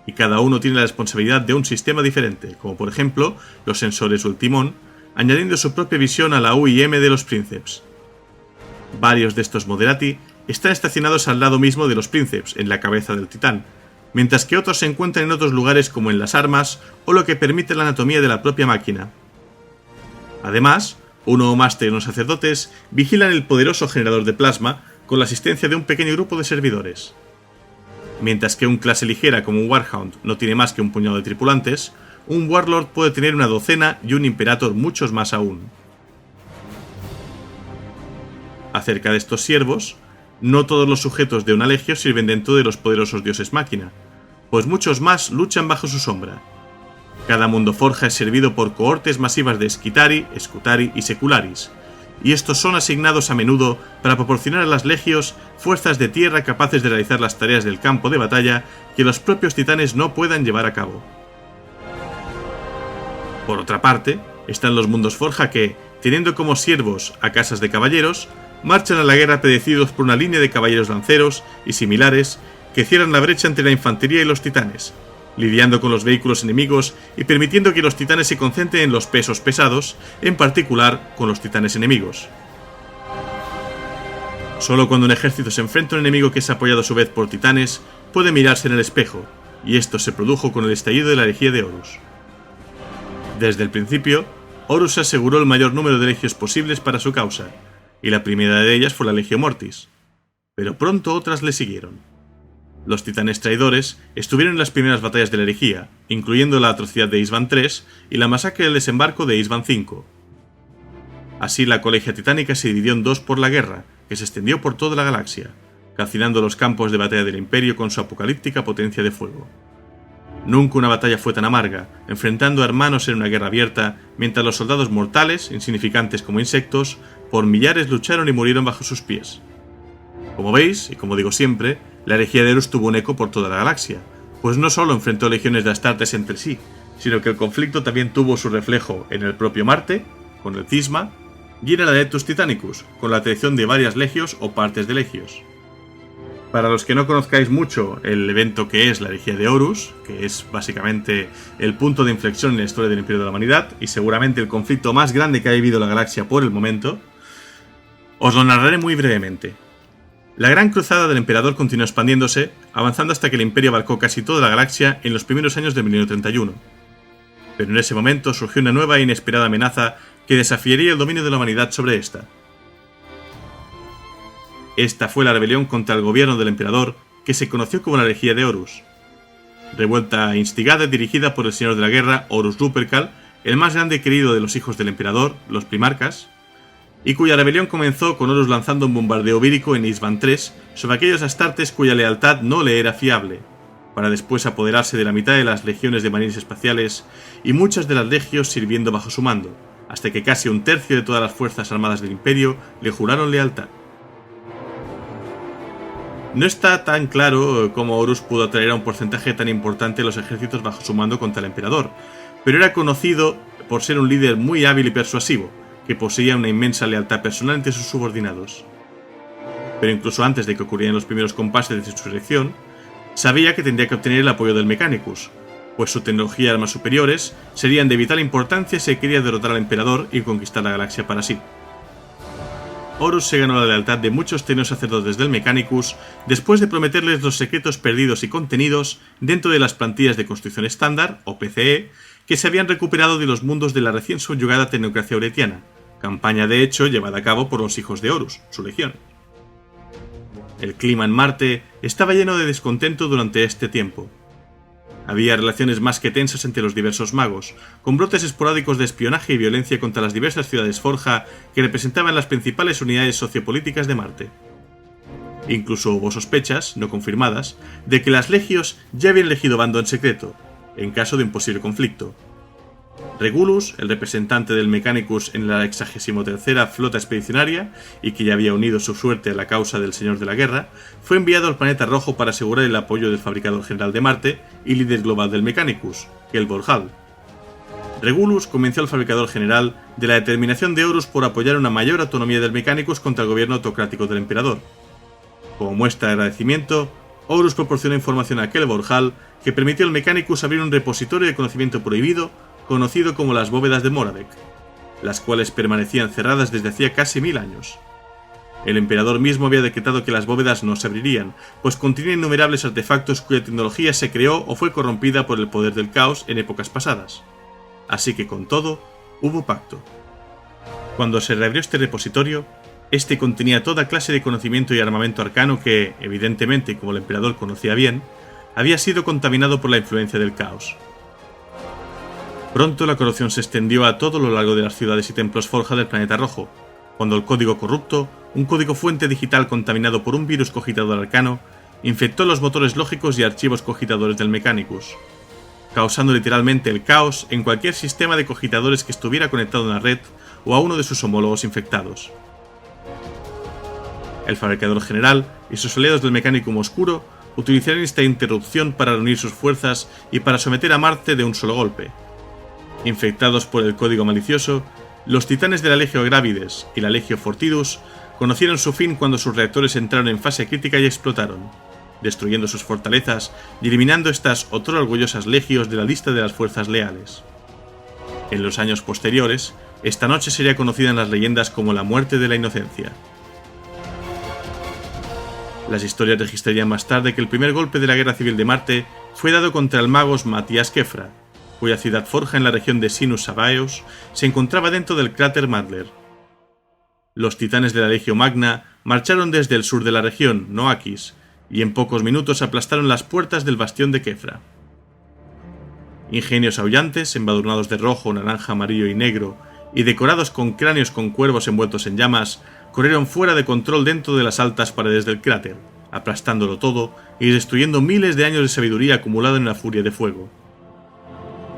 y cada uno tiene la responsabilidad de un sistema diferente, como por ejemplo los sensores o el timón, añadiendo su propia visión a la UIM de los Princeps. Varios de estos Moderati están estacionados al lado mismo de los Princeps, en la cabeza del titán, mientras que otros se encuentran en otros lugares como en las armas o lo que permite la anatomía de la propia máquina. Además, uno o más de unos sacerdotes vigilan el poderoso generador de plasma con la asistencia de un pequeño grupo de servidores. Mientras que un clase ligera como un Warhound no tiene más que un puñado de tripulantes, un Warlord puede tener una docena y un Imperator muchos más aún. Acerca de estos siervos, no todos los sujetos de una legio sirven dentro de los poderosos dioses máquina, pues muchos más luchan bajo su sombra. Cada mundo forja es servido por cohortes masivas de Skitari, Scutari y Secularis, y estos son asignados a menudo para proporcionar a las legios fuerzas de tierra capaces de realizar las tareas del campo de batalla que los propios titanes no puedan llevar a cabo. Por otra parte, están los mundos forja que, teniendo como siervos a casas de caballeros, marchan a la guerra predecidos por una línea de caballeros lanceros y similares que cierran la brecha entre la infantería y los titanes, lidiando con los vehículos enemigos y permitiendo que los titanes se concentren en los pesos pesados, en particular con los titanes enemigos. Solo cuando un ejército se enfrenta a un enemigo que es apoyado a su vez por titanes, puede mirarse en el espejo, y esto se produjo con el estallido de la herejía de Horus. Desde el principio, Horus aseguró el mayor número de legios posibles para su causa, y la primera de ellas fue la Legio Mortis. Pero pronto otras le siguieron. Los titanes traidores estuvieron en las primeras batallas de la herejía, incluyendo la atrocidad de Isban III y la masacre del desembarco de Isban V. Así la colegia titánica se dividió en dos por la guerra, que se extendió por toda la galaxia, calcinando los campos de batalla del Imperio con su apocalíptica potencia de fuego. Nunca una batalla fue tan amarga, enfrentando a hermanos en una guerra abierta, mientras los soldados mortales, insignificantes como insectos, por millares lucharon y murieron bajo sus pies. Como veis, y como digo siempre, la herejía de Horus tuvo un eco por toda la galaxia, pues no solo enfrentó legiones de Astartes entre sí, sino que el conflicto también tuvo su reflejo en el propio Marte, con el cisma, y en el Adeptus Titanicus, con la traición de varias legios o partes de legios. Para los que no conozcáis mucho el evento que es la herejía de Horus, que es básicamente el punto de inflexión en la historia del Imperio de la Humanidad y seguramente el conflicto más grande que ha vivido la galaxia por el momento, os lo narraré muy brevemente. La gran cruzada del emperador continuó expandiéndose, avanzando hasta que el Imperio abarcó casi toda la galaxia en los primeros años del milenio 31. Pero en ese momento surgió una nueva e inesperada amenaza que desafiaría el dominio de la humanidad sobre esta. Esta fue la rebelión contra el gobierno del emperador, que se conoció como la herejía de Horus. Revuelta instigada y dirigida por el señor de la guerra, Horus Lupercal, el más grande y querido de los hijos del emperador, los primarcas, y cuya rebelión comenzó con Horus lanzando un bombardeo vírico en Isban III sobre aquellos astartes cuya lealtad no le era fiable, para después apoderarse de la mitad de las legiones de marines espaciales y muchas de las legios sirviendo bajo su mando, hasta que casi un tercio de todas las fuerzas armadas del imperio le juraron lealtad. No está tan claro cómo Horus pudo atraer a un porcentaje tan importante de los ejércitos bajo su mando contra el emperador, pero era conocido por ser un líder muy hábil y persuasivo, que poseía una inmensa lealtad personal entre sus subordinados. Pero incluso antes de que ocurrieran los primeros compases de su elección, sabía que tendría que obtener el apoyo del Mechanicus, pues su tecnología y armas superiores serían de vital importancia si quería derrotar al emperador y conquistar la galaxia para sí. Horus se ganó la lealtad de muchos tenidos sacerdotes del Mechanicus después de prometerles los secretos perdidos y contenidos dentro de las plantillas de construcción estándar, o PCE, que se habían recuperado de los mundos de la recién subyugada tecnocracia euretiana, campaña de hecho llevada a cabo por los hijos de Horus, su legión. El clima en Marte estaba lleno de descontento durante este tiempo. Había relaciones más que tensas entre los diversos magos, con brotes esporádicos de espionaje y violencia contra las diversas ciudades Forja que representaban las principales unidades sociopolíticas de Marte. Incluso hubo sospechas, no confirmadas, de que las legios ya habían elegido bando en secreto, en caso de un posible conflicto. Regulus, el representante del Mechanicus en la 63ª flota expedicionaria, y que ya había unido su suerte a la causa del Señor de la Guerra, fue enviado al planeta rojo para asegurar el apoyo del fabricador general de Marte y líder global del Mechanicus, el Vorhal. Regulus convenció al fabricador general de la determinación de Horus por apoyar una mayor autonomía del Mechanicus contra el gobierno autocrático del emperador. Como muestra de agradecimiento, Horus proporcionó información a aquel Vorhal que permitió al Mechanicus abrir un repositorio de conocimiento prohibido conocido como las bóvedas de Moradek, las cuales permanecían cerradas desde hacía casi 1000 años. El emperador mismo había decretado que las bóvedas no se abrirían, pues contenían innumerables artefactos cuya tecnología se creó o fue corrompida por el poder del caos en épocas pasadas. Así que con todo, hubo pacto. Cuando se reabrió este repositorio, este contenía toda clase de conocimiento y armamento arcano que, evidentemente, como el emperador conocía bien, había sido contaminado por la influencia del caos. Pronto la corrupción se extendió a todo lo largo de las ciudades y templos Forja del planeta rojo, cuando el código corrupto, un código fuente digital contaminado por un virus cogitador arcano, infectó los motores lógicos y archivos cogitadores del Mechanicus, causando literalmente el caos en cualquier sistema de cogitadores que estuviera conectado a una red o a uno de sus homólogos infectados. El fabricador general y sus aliados del Mechanicum Oscuro utilizaron esta interrupción para reunir sus fuerzas y para someter a Marte de un solo golpe. Infectados por el código malicioso, los titanes de la Legio Gravides y la Legio Fortidus conocieron su fin cuando sus reactores entraron en fase crítica y explotaron, destruyendo sus fortalezas y eliminando estas otrora orgullosas legios de la lista de las fuerzas leales. En los años posteriores, esta noche sería conocida en las leyendas como la muerte de la inocencia. Las historias registrarían más tarde que el primer golpe de la Guerra Civil de Marte fue dado contra el magos Matías Kefra, cuya ciudad forja en la región de Sinus Sabaeus se encontraba dentro del cráter Madler. Los titanes de la Legio Magna marcharon desde el sur de la región, Noakis, y en pocos minutos aplastaron las puertas del bastión de Kefra. Ingenios aullantes, embadurnados de rojo, naranja, amarillo y negro, y decorados con cráneos con cuervos envueltos en llamas, corrieron fuera de control dentro de las altas paredes del cráter, aplastándolo todo y destruyendo miles de años de sabiduría acumulada en la furia de fuego.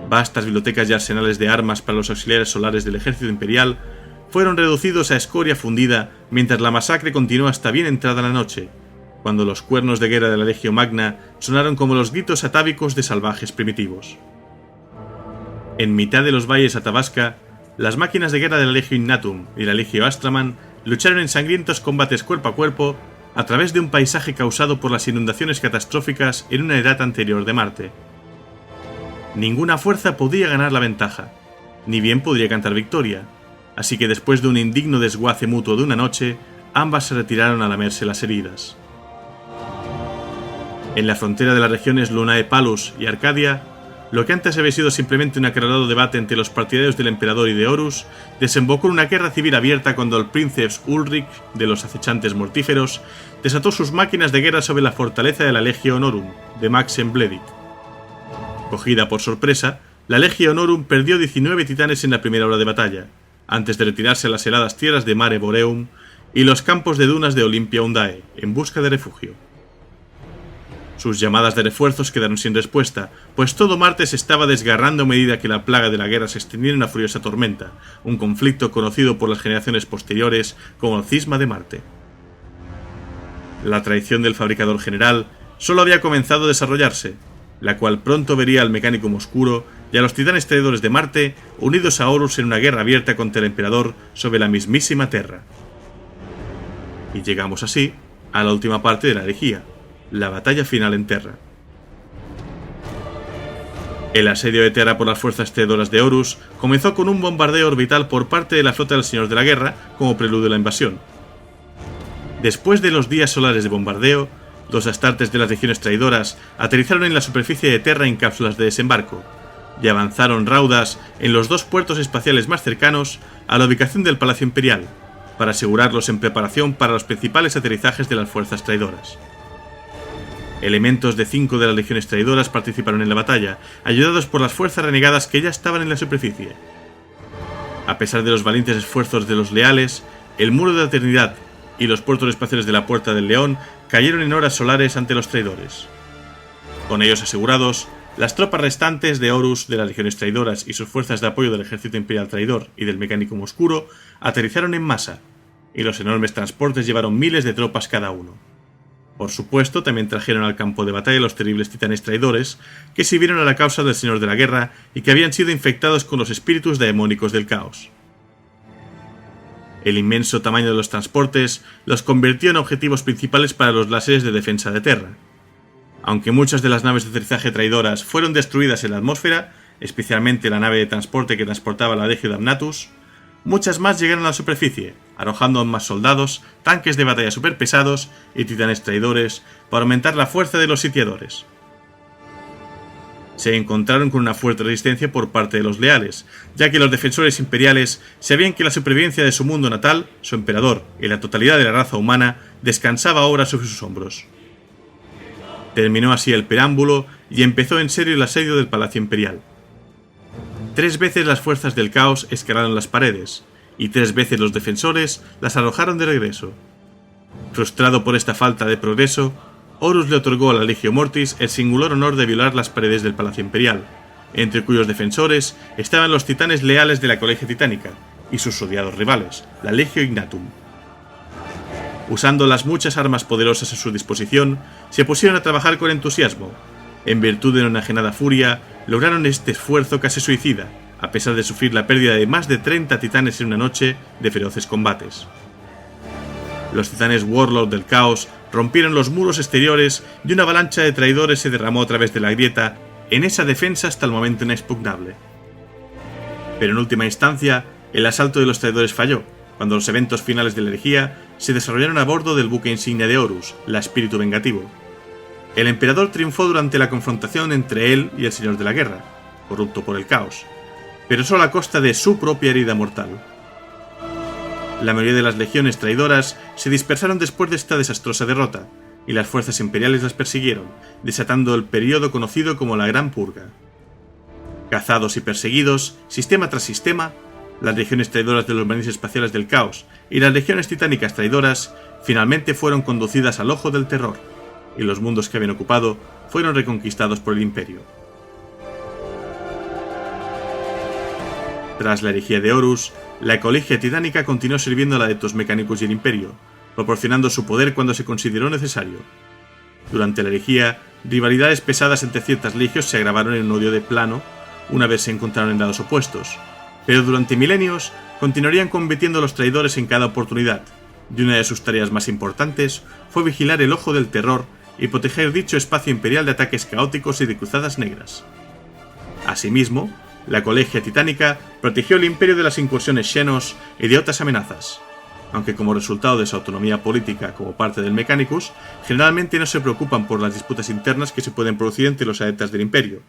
Vastas bibliotecas y arsenales de armas para los auxiliares solares del ejército imperial fueron reducidos a escoria fundida mientras la masacre continuó hasta bien entrada la noche, cuando los cuernos de guerra de la Legio Magna sonaron como los gritos atávicos de salvajes primitivos. En mitad de los valles Atabasca, las máquinas de guerra de la Legio Ignatum y la Legio Astraman lucharon en sangrientos combates cuerpo a cuerpo a través de un paisaje causado por las inundaciones catastróficas en una edad anterior de Marte. Ninguna fuerza podía ganar la ventaja, ni bien podría cantar victoria, así que después de un indigno desguace mutuo de una noche, ambas se retiraron a lamerse las heridas. En la frontera de las regiones Lunae Palus y Arcadia, lo que antes había sido simplemente un acalorado debate entre los partidarios del emperador y de Horus, desembocó en una guerra civil abierta cuando el Princeps Ulrich, de los acechantes mortíferos, desató sus máquinas de guerra sobre la fortaleza de la Legio Honorum, de Maxen Bledick. Cogida por sorpresa, la Legio Honorum perdió 19 titanes en la primera hora de batalla, antes de retirarse a las heladas tierras de Mare Boreum y los campos de dunas de Olympia Undae, en busca de refugio. Sus llamadas de refuerzos quedaron sin respuesta, pues todo Marte se estaba desgarrando a medida que la plaga de la guerra se extendía en una furiosa tormenta, un conflicto conocido por las generaciones posteriores como el Cisma de Marte. La traición del fabricador general solo había comenzado a desarrollarse, la cual pronto vería al Mechanicum Oscuro y a los titanes traidores de Marte unidos a Horus en una guerra abierta contra el emperador sobre la mismísima Terra. Y llegamos así a la última parte de la herejía, la batalla final en Terra. El asedio de Terra por las fuerzas traidoras de Horus comenzó con un bombardeo orbital por parte de la flota del Señor de la Guerra como preludio a la invasión. Después de los días solares de bombardeo, los astartes de las legiones traidoras aterrizaron en la superficie de Terra en cápsulas de desembarco y avanzaron raudas en los dos puertos espaciales más cercanos a la ubicación del Palacio Imperial, para asegurarlos en preparación para los principales aterrizajes de las fuerzas traidoras. Elementos de 5 de las legiones traidoras participaron en la batalla, ayudados por las fuerzas renegadas que ya estaban en la superficie. A pesar de los valientes esfuerzos de los leales, el Muro de la Eternidad y los puertos espaciales de la Puerta del León cayeron en horas solares ante los traidores. Con ellos asegurados, las tropas restantes de Horus de las legiones traidoras y sus fuerzas de apoyo del ejército imperial traidor y del Mechanicum Oscuro aterrizaron en masa, y los enormes transportes llevaron miles de tropas cada uno. Por supuesto, también trajeron al campo de batalla los terribles titanes traidores, que sirvieron a la causa del Señor de la Guerra y que habían sido infectados con los espíritus daemónicos del caos. El inmenso tamaño de los transportes los convirtió en objetivos principales para los láseres de defensa de Terra. Aunque muchas de las naves de aterrizaje traidoras fueron destruidas en la atmósfera, especialmente la nave de transporte que transportaba la Legio Damnatus, muchas más llegaron a la superficie, arrojando aún más soldados, tanques de batalla superpesados y titanes traidores para aumentar la fuerza de los sitiadores. Se encontraron con una fuerte resistencia por parte de los leales, ya que los defensores imperiales sabían que la supervivencia de su mundo natal, su emperador y la totalidad de la raza humana descansaba ahora sobre sus hombros. Terminó así el preámbulo y empezó en serio el asedio del Palacio Imperial. 3 veces las fuerzas del caos escalaron las paredes, y 3 veces los defensores las arrojaron de regreso. Frustrado por esta falta de progreso, Horus le otorgó a la Legio Mortis el singular honor de violar las paredes del Palacio Imperial, entre cuyos defensores estaban los titanes leales de la Colegia Titánica y sus odiados rivales, la Legio Ignatum. Usando las muchas armas poderosas a su disposición, se pusieron a trabajar con entusiasmo. En virtud de una enajenada furia, lograron este esfuerzo casi suicida, a pesar de sufrir la pérdida de más de 30 titanes en una noche de feroces combates. Los titanes Warlord del Caos rompieron los muros exteriores y una avalancha de traidores se derramó a través de la grieta en esa defensa hasta el momento inexpugnable. Pero en última instancia, el asalto de los traidores falló, cuando los eventos finales de la herejía se desarrollaron a bordo del buque insignia de Horus, la Espíritu Vengativo. El emperador triunfó durante la confrontación entre él y el Señor de la Guerra, corrupto por el caos, pero solo a costa de su propia herida mortal. La mayoría de las legiones traidoras se dispersaron después de esta desastrosa derrota, y las fuerzas imperiales las persiguieron, desatando el periodo conocido como la Gran Purga. Cazados y perseguidos, sistema tras sistema, las legiones traidoras de los marines espaciales del caos y las legiones titánicas traidoras finalmente fueron conducidas al ojo del terror, y los mundos que habían ocupado fueron reconquistados por el Imperio. Tras la herejía de Horus, la Ecolegia Titánica continuó sirviendo al Adeptus Mechanicus y el Imperio, proporcionando su poder cuando se consideró necesario. Durante la herejía, rivalidades pesadas entre ciertas legios se agravaron en un odio de plano una vez se encontraron en lados opuestos, pero durante milenios continuarían combatiendo a los traidores en cada oportunidad, y una de sus tareas más importantes fue vigilar el ojo del terror y proteger dicho espacio imperial de ataques caóticos y de cruzadas negras. Asimismo, la Colegia Titánica protegió el Imperio de las incursiones Xenos y de otras amenazas, aunque como resultado de su autonomía política como parte del Mechanicus, generalmente no se preocupan por las disputas internas que se pueden producir entre los adeptos del Imperio,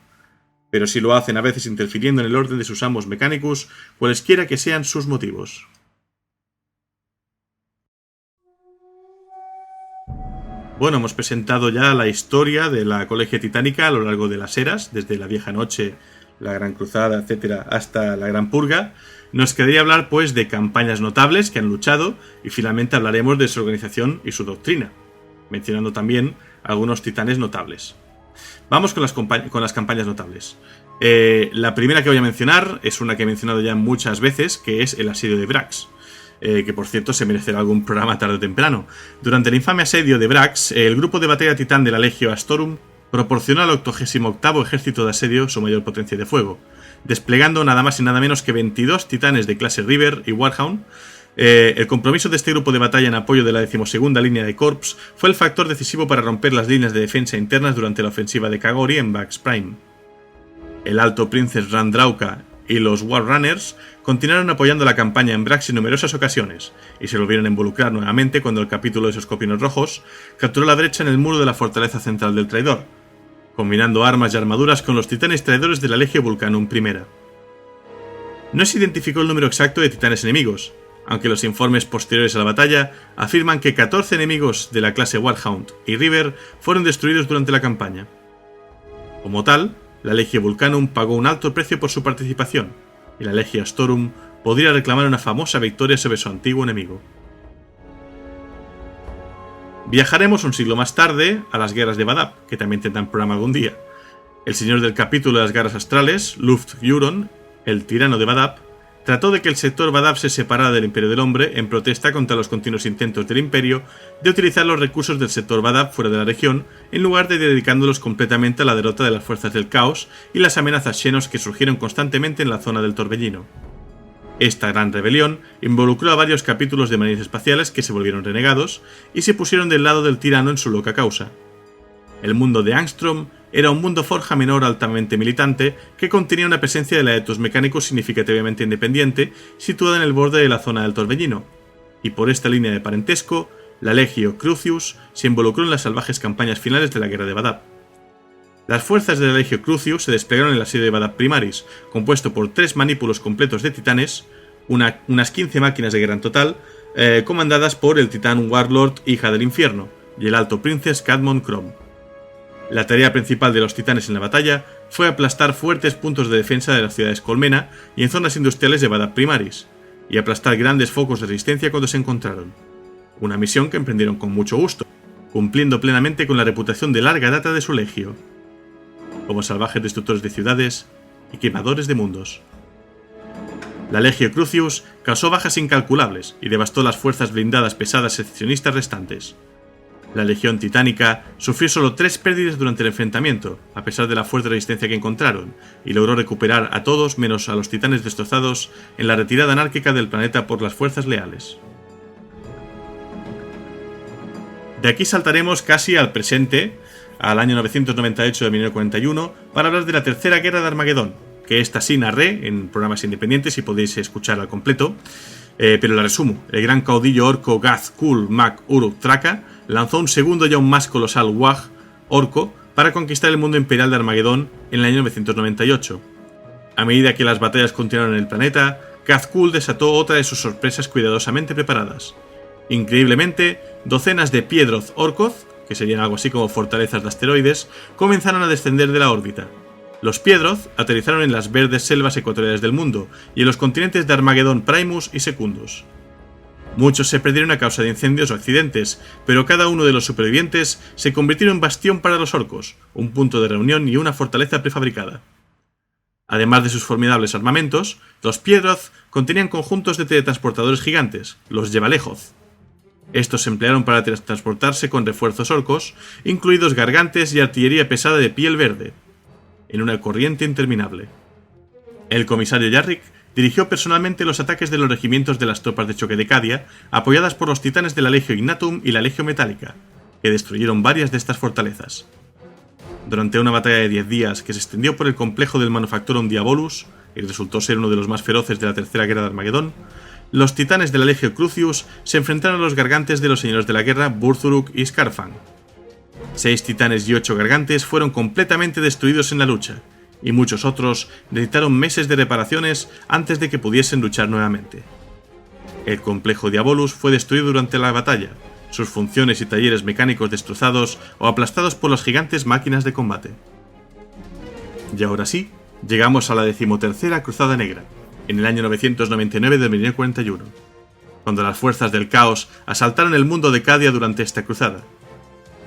pero sí lo hacen a veces interfiriendo en el orden de sus amos Mechanicus, cualesquiera que sean sus motivos. Bueno, hemos presentado ya la historia de la Colegia Titánica a lo largo de las eras, desde la Vieja Noche, la Gran Cruzada, etc., hasta la Gran Purga. Nos quedaría hablar, pues, de campañas notables que han luchado, y finalmente hablaremos de su organización y su doctrina, mencionando también algunos titanes notables. Vamos con las campañas notables. La primera que voy a mencionar es una que he mencionado ya muchas veces, que es el asedio de Brax, que por cierto se merecerá algún programa tarde o temprano. Durante el infame asedio de Brax, el grupo de batalla titán de la Legio Astorum proporcionó al 88º ejército de asedio su mayor potencia de fuego, desplegando nada más y nada menos que 22 titanes de clase River y Warhound. El compromiso de este grupo de batalla en apoyo de la 12ª línea de Corps fue el factor decisivo para romper las líneas de defensa internas durante la ofensiva de Kagori en Vax Prime. El Alto Princes Randrauka y los Warrunners continuaron apoyando la campaña en Brax en numerosas ocasiones, y se volvieron a involucrar nuevamente cuando el capítulo de Escorpiones Rojos capturó la brecha en el muro de la fortaleza central del traidor, combinando armas y armaduras con los titanes traidores de la Legio Vulcanum I. No se identificó el número exacto de titanes enemigos, aunque los informes posteriores a la batalla afirman que 14 enemigos de la clase Warhound y River fueron destruidos durante la campaña. Como tal, la Legio Vulcanum pagó un alto precio por su participación, y la Legio Astorum podría reclamar una famosa victoria sobre su antiguo enemigo. Viajaremos un siglo más tarde a las guerras de Badab, que también tendrán programa algún día. El señor del capítulo de las guerras astrales, Luft Euron, el tirano de Badab, trató de que el sector Badab se separara del Imperio del Hombre en protesta contra los continuos intentos del Imperio de utilizar los recursos del sector Badab fuera de la región, en lugar de dedicándolos completamente a la derrota de las fuerzas del caos y las amenazas xenos que surgieron constantemente en la zona del Torbellino. Esta gran rebelión involucró a varios capítulos de marines espaciales que se volvieron renegados y se pusieron del lado del tirano en su loca causa. El mundo de Angstrom era un mundo forja menor altamente militante que contenía una presencia de Adeptus Mechanicus significativamente independiente, situada en el borde de la zona del Torbellino, y por esta línea de parentesco, la Legio Crucius se involucró en las salvajes campañas finales de la Guerra de Badab. Las fuerzas de la Legio Crucius se desplegaron en el asedio de Badab Primaris, compuesto por 3 manípulos completos de titanes, unas 15 máquinas de guerra en total, comandadas por el titán Warlord Hija del Infierno y el Alto Princes Cadmon Crom. La tarea principal de los titanes en la batalla fue aplastar fuertes puntos de defensa de las ciudades Colmena y en zonas industriales de Badab Primaris, y aplastar grandes focos de resistencia cuando se encontraron. Una misión que emprendieron con mucho gusto, cumpliendo plenamente con la reputación de larga data de su legio, como salvajes destructores de ciudades y quemadores de mundos. La Legio Crucius causó bajas incalculables y devastó las fuerzas blindadas pesadas secesionistas restantes. La Legión Titánica sufrió solo 3 pérdidas durante el enfrentamiento, a pesar de la fuerte resistencia que encontraron, y logró recuperar a todos menos a los titanes destrozados en la retirada anárquica del planeta por las fuerzas leales. De aquí saltaremos casi al presente, al año 998 de 1941, para hablar de la Tercera Guerra de Armagedón, que esta sí narré en programas independientes y podéis escuchar al completo, pero la resumo. El gran caudillo orco Gaz Kul Mak Uruk Traka lanzó un segundo y aún más colosal Wag orco para conquistar el mundo imperial de Armagedón en el año 998, A medida que las batallas continuaron en el planeta, Kazkul desató otra de sus sorpresas cuidadosamente preparadas. Increíblemente, docenas de Piedroth Orkoth, que serían algo así como fortalezas de asteroides, comenzaron a descender de la órbita. Los Piedroth aterrizaron en las verdes selvas ecuatoriales del mundo y en los continentes de Armagedón Primus y Secundus. Muchos se perdieron a causa de incendios o accidentes, pero cada uno de los supervivientes se convirtió en bastión para los orcos, un punto de reunión y una fortaleza prefabricada. Además de sus formidables armamentos, los Piedroth contenían conjuntos de teletransportadores gigantes, los Yevalejoth. Estos se emplearon para teletransportarse con refuerzos orcos, incluidos gargantes y artillería pesada de piel verde, en una corriente interminable. El comisario Yarrick dirigió personalmente los ataques de los regimientos de las tropas de choque de Cadia, apoyadas por los titanes de la Legio Ignatum y la Legio Metálica, que destruyeron varias de estas fortalezas. Durante una batalla de 10 días que se extendió por el complejo del Manufactorum Diabolus, y resultó ser uno de los más feroces de la Tercera Guerra de Armagedón, los titanes de la Legio Crucius se enfrentaron a los gargantes de los señores de la guerra Burzuruk y Scarfang. 6 titanes y 8 gargantes fueron completamente destruidos en la lucha, y muchos otros necesitaron meses de reparaciones antes de que pudiesen luchar nuevamente. El complejo Diabolus fue destruido durante la batalla, sus funciones y talleres mecánicos destrozados o aplastados por las gigantes máquinas de combate. Y ahora sí, llegamos a la 13ª Cruzada Negra, en el año 999 del milenio 41, cuando las fuerzas del caos asaltaron el mundo de Cadia durante esta cruzada.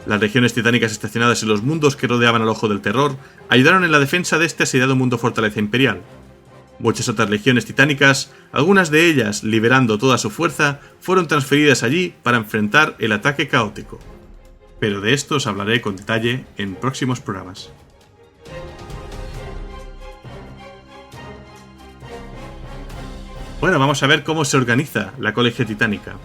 Las legiones titánicas estacionadas en los mundos que rodeaban al Ojo del Terror ayudaron en la defensa de este asediado mundo fortaleza imperial. Muchas otras legiones titánicas, algunas de ellas liberando toda su fuerza, fueron transferidas allí para enfrentar el ataque caótico. Pero de esto os hablaré con detalle en próximos programas. Bueno, vamos a ver cómo se organiza la Colegia Titánica.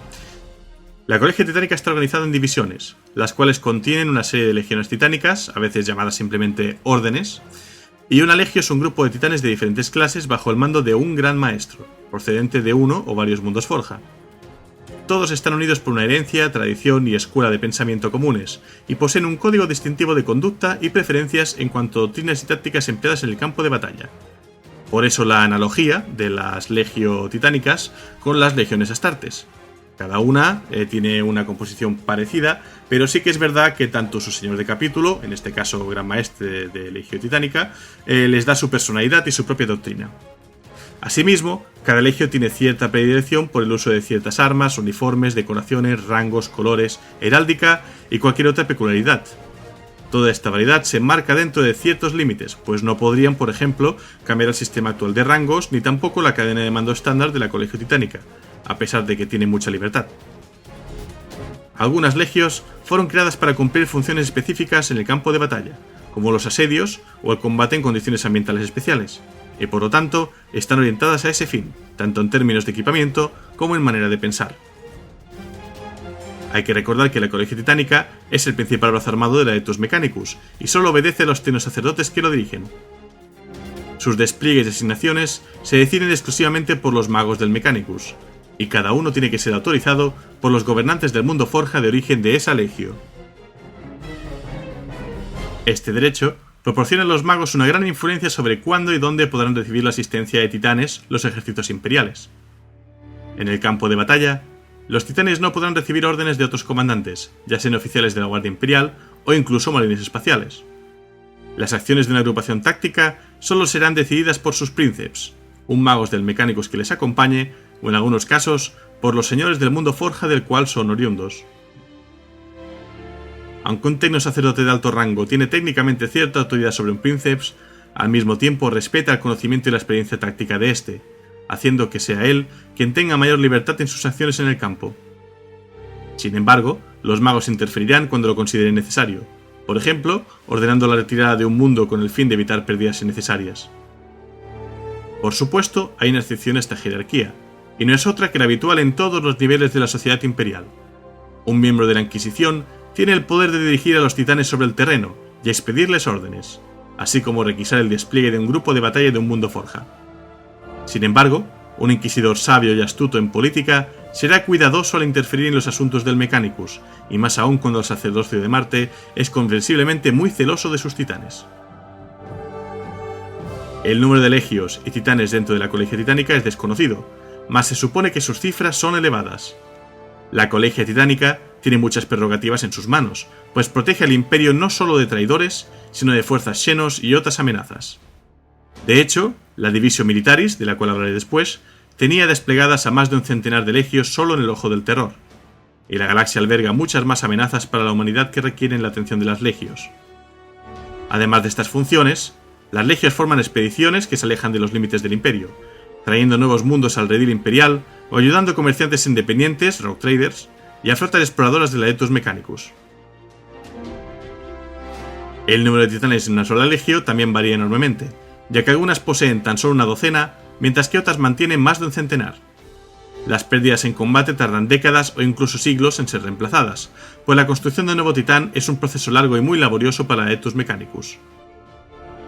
La Colegia Titánica está organizada en divisiones, las cuales contienen una serie de legiones titánicas, a veces llamadas simplemente órdenes, y una legio es un grupo de titanes de diferentes clases bajo el mando de un gran maestro, procedente de uno o varios mundos forja. Todos están unidos por una herencia, tradición y escuela de pensamiento comunes, y poseen un código distintivo de conducta y preferencias en cuanto a doctrinas y tácticas empleadas en el campo de batalla. Por eso la analogía de las legio titánicas con las legiones astartes. Cada una tiene una composición parecida, pero sí que es verdad que tanto su señor de capítulo, en este caso Gran Maestre de Legio Titánica, les da su personalidad y su propia doctrina. Asimismo, cada legio tiene cierta predilección por el uso de ciertas armas, uniformes, decoraciones, rangos, colores, heráldica y cualquier otra peculiaridad. Toda esta variedad se enmarca dentro de ciertos límites, pues no podrían, por ejemplo, cambiar el sistema actual de rangos, ni tampoco la cadena de mando estándar de la Colegio Titánica, a pesar de que tiene mucha libertad. Algunas legios fueron creadas para cumplir funciones específicas en el campo de batalla, como los asedios o el combate en condiciones ambientales especiales, y por lo tanto están orientadas a ese fin, tanto en términos de equipamiento como en manera de pensar. Hay que recordar que la Colegia Titánica es el principal brazo armado de la Etus Mechanicus, y solo obedece a los sacerdotes que lo dirigen. Sus despliegues y asignaciones se deciden exclusivamente por los magos del Mechanicus, y cada uno tiene que ser autorizado por los gobernantes del mundo forja de origen de esa legio. Este derecho proporciona a los magos una gran influencia sobre cuándo y dónde podrán recibir la asistencia de titanes los ejércitos imperiales. En el campo de batalla, los titanes no podrán recibir órdenes de otros comandantes, ya sean oficiales de la Guardia Imperial o incluso marines espaciales. Las acciones de una agrupación táctica solo serán decididas por sus príncipes, un magos del Mechanicus que les acompañe, o en algunos casos, por los señores del mundo forja del cual son oriundos. Aunque un tecnosacerdote de alto rango tiene técnicamente cierta autoridad sobre un princeps, al mismo tiempo respeta el conocimiento y la experiencia táctica de éste, haciendo que sea él quien tenga mayor libertad en sus acciones en el campo. Sin embargo, los magos interferirán cuando lo consideren necesario, por ejemplo, ordenando la retirada de un mundo con el fin de evitar pérdidas innecesarias. Por supuesto, hay una excepción a esta jerarquía, y no es otra que la habitual en todos los niveles de la sociedad imperial. Un miembro de la Inquisición tiene el poder de dirigir a los titanes sobre el terreno y expedirles órdenes, así como requisar el despliegue de un grupo de batalla de un mundo forja. Sin embargo, un inquisidor sabio y astuto en política será cuidadoso al interferir en los asuntos del Mechanicus, y más aún cuando el sacerdocio de Marte es comprensiblemente muy celoso de sus titanes. El número de legios y titanes dentro de la Colegia Titánica es desconocido, mas se supone que sus cifras son elevadas. La Colegia Titánica tiene muchas prerrogativas en sus manos, pues protege al Imperio no solo de traidores, sino de fuerzas Xenos y otras amenazas. De hecho, la Divisio Militaris, de la cual hablaré después, tenía desplegadas a más de un centenar de legios solo en el Ojo del Terror, y la galaxia alberga muchas más amenazas para la humanidad que requieren la atención de las legios. Además de estas funciones, las legios forman expediciones que se alejan de los límites del Imperio, trayendo nuevos mundos al redil imperial o ayudando a comerciantes independientes, rogue traders, y a flotas exploradoras del Aetus Mechanicus. El número de titanes en una sola legio también varía enormemente, ya que algunas poseen tan solo una docena, mientras que otras mantienen más de un centenar. Las pérdidas en combate tardan décadas o incluso siglos en ser reemplazadas, pues la construcción de un nuevo titán es un proceso largo y muy laborioso para Aetus Mechanicus.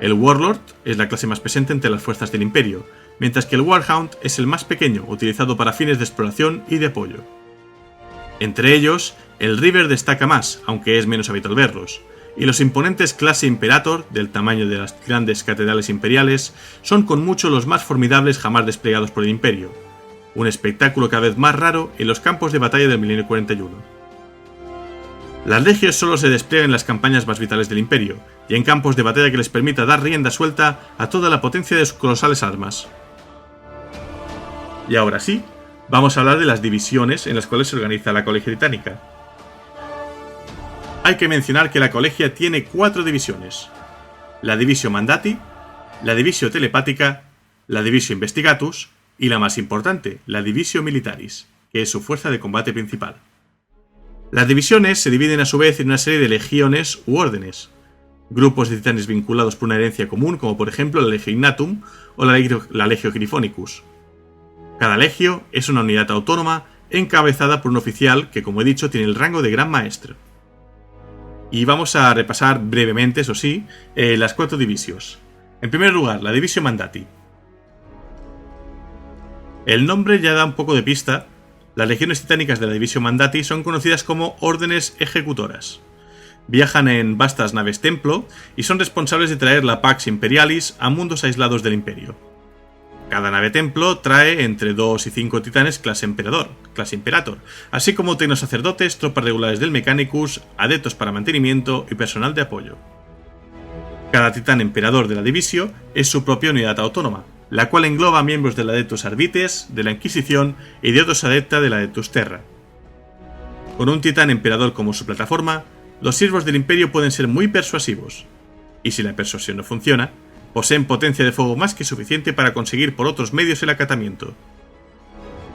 El Warlord es la clase más presente entre las fuerzas del Imperio, mientras que el Warhound es el más pequeño, utilizado para fines de exploración y de apoyo. Entre ellos, el River destaca más, aunque es menos habitual verlos, y los imponentes clase Imperator, del tamaño de las grandes catedrales imperiales, son con mucho los más formidables jamás desplegados por el Imperio, un espectáculo cada vez más raro en los campos de batalla del Milenio 41. Las legios solo se despliegan en las campañas más vitales del Imperio, y en campos de batalla que les permita dar rienda suelta a toda la potencia de sus colosales armas. Y ahora sí, vamos a hablar de las divisiones en las cuales se organiza la Colegia Titánica. Hay que mencionar que la Colegia tiene 4 divisiones: la Divisio Mandati, la Divisio Telepática, la Divisio Investigatus y la más importante, la Divisio Militaris, que es su fuerza de combate principal. Las divisiones se dividen a su vez en una serie de legiones u órdenes, grupos de titanes vinculados por una herencia común, como por ejemplo la Legio Ignatum o la Legio Gryphonicus. Cada legio es una unidad autónoma encabezada por un oficial que, como he dicho, tiene el rango de Gran Maestre. Y vamos a repasar brevemente, eso sí, las 4 divisios. En primer lugar, la Divisio Mandati. El nombre ya da un poco de pista. Las legiones titánicas de la Divisio Mandati son conocidas como órdenes ejecutoras. Viajan en vastas naves templo y son responsables de traer la Pax Imperialis a mundos aislados del Imperio. Cada nave templo trae entre 2 y 5 titanes clase Imperator, así como tecnosacerdotes, tropas regulares del Mechanicus, adeptos para mantenimiento y personal de apoyo. Cada titán emperador de la Divisio es su propia unidad autónoma, la cual engloba a miembros del Adeptus Arbites, de la Inquisición y de otros adepta del Adeptus Terra. Con un titán emperador como su plataforma, los siervos del Imperio pueden ser muy persuasivos, y si la persuasión no funciona, poseen potencia de fuego más que suficiente para conseguir por otros medios el acatamiento.